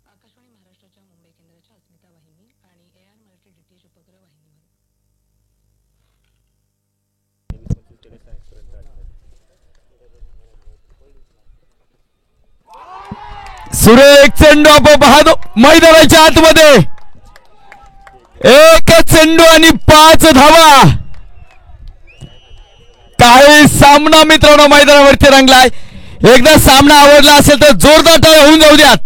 आकाशवाणी महाराष्ट्राच्या मुंबई केंद्राच्या अस्मिता वाहिनी आणि AR मराठी DTH उपग्रह वाहिनीवर. सुरेख चेंडू आपण पाहतो मैदानाच्या आतमध्ये. 1 चेंडू आणि 5 धावा. काही सामना मित्रांनो मैदानावरती रंगलाय. एकदा सामना आवडला असेल तर जोरदार टाळ्या होऊन जाऊ द्यात.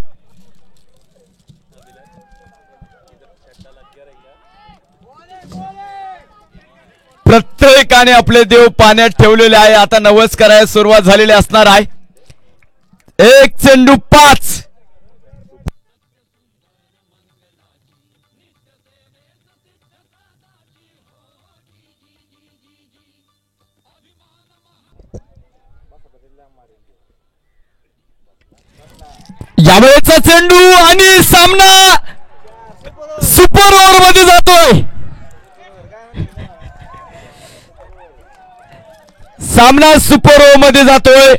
प्रत्येकाने आपले देव पाण्यात ठेवलेले आहे. आता नवस करायला सुरुवात झालेली असणार आहे. 1 चेंडू 5. यावेळेचा चेंडू आणि सामना सुपर ओव्हर मध्ये जातोय. सामना सुपर ओव्हर मध्ये जातोय.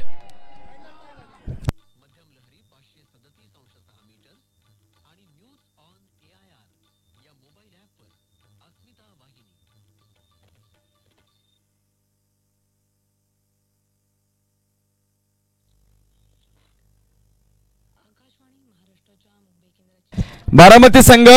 बारामती संघ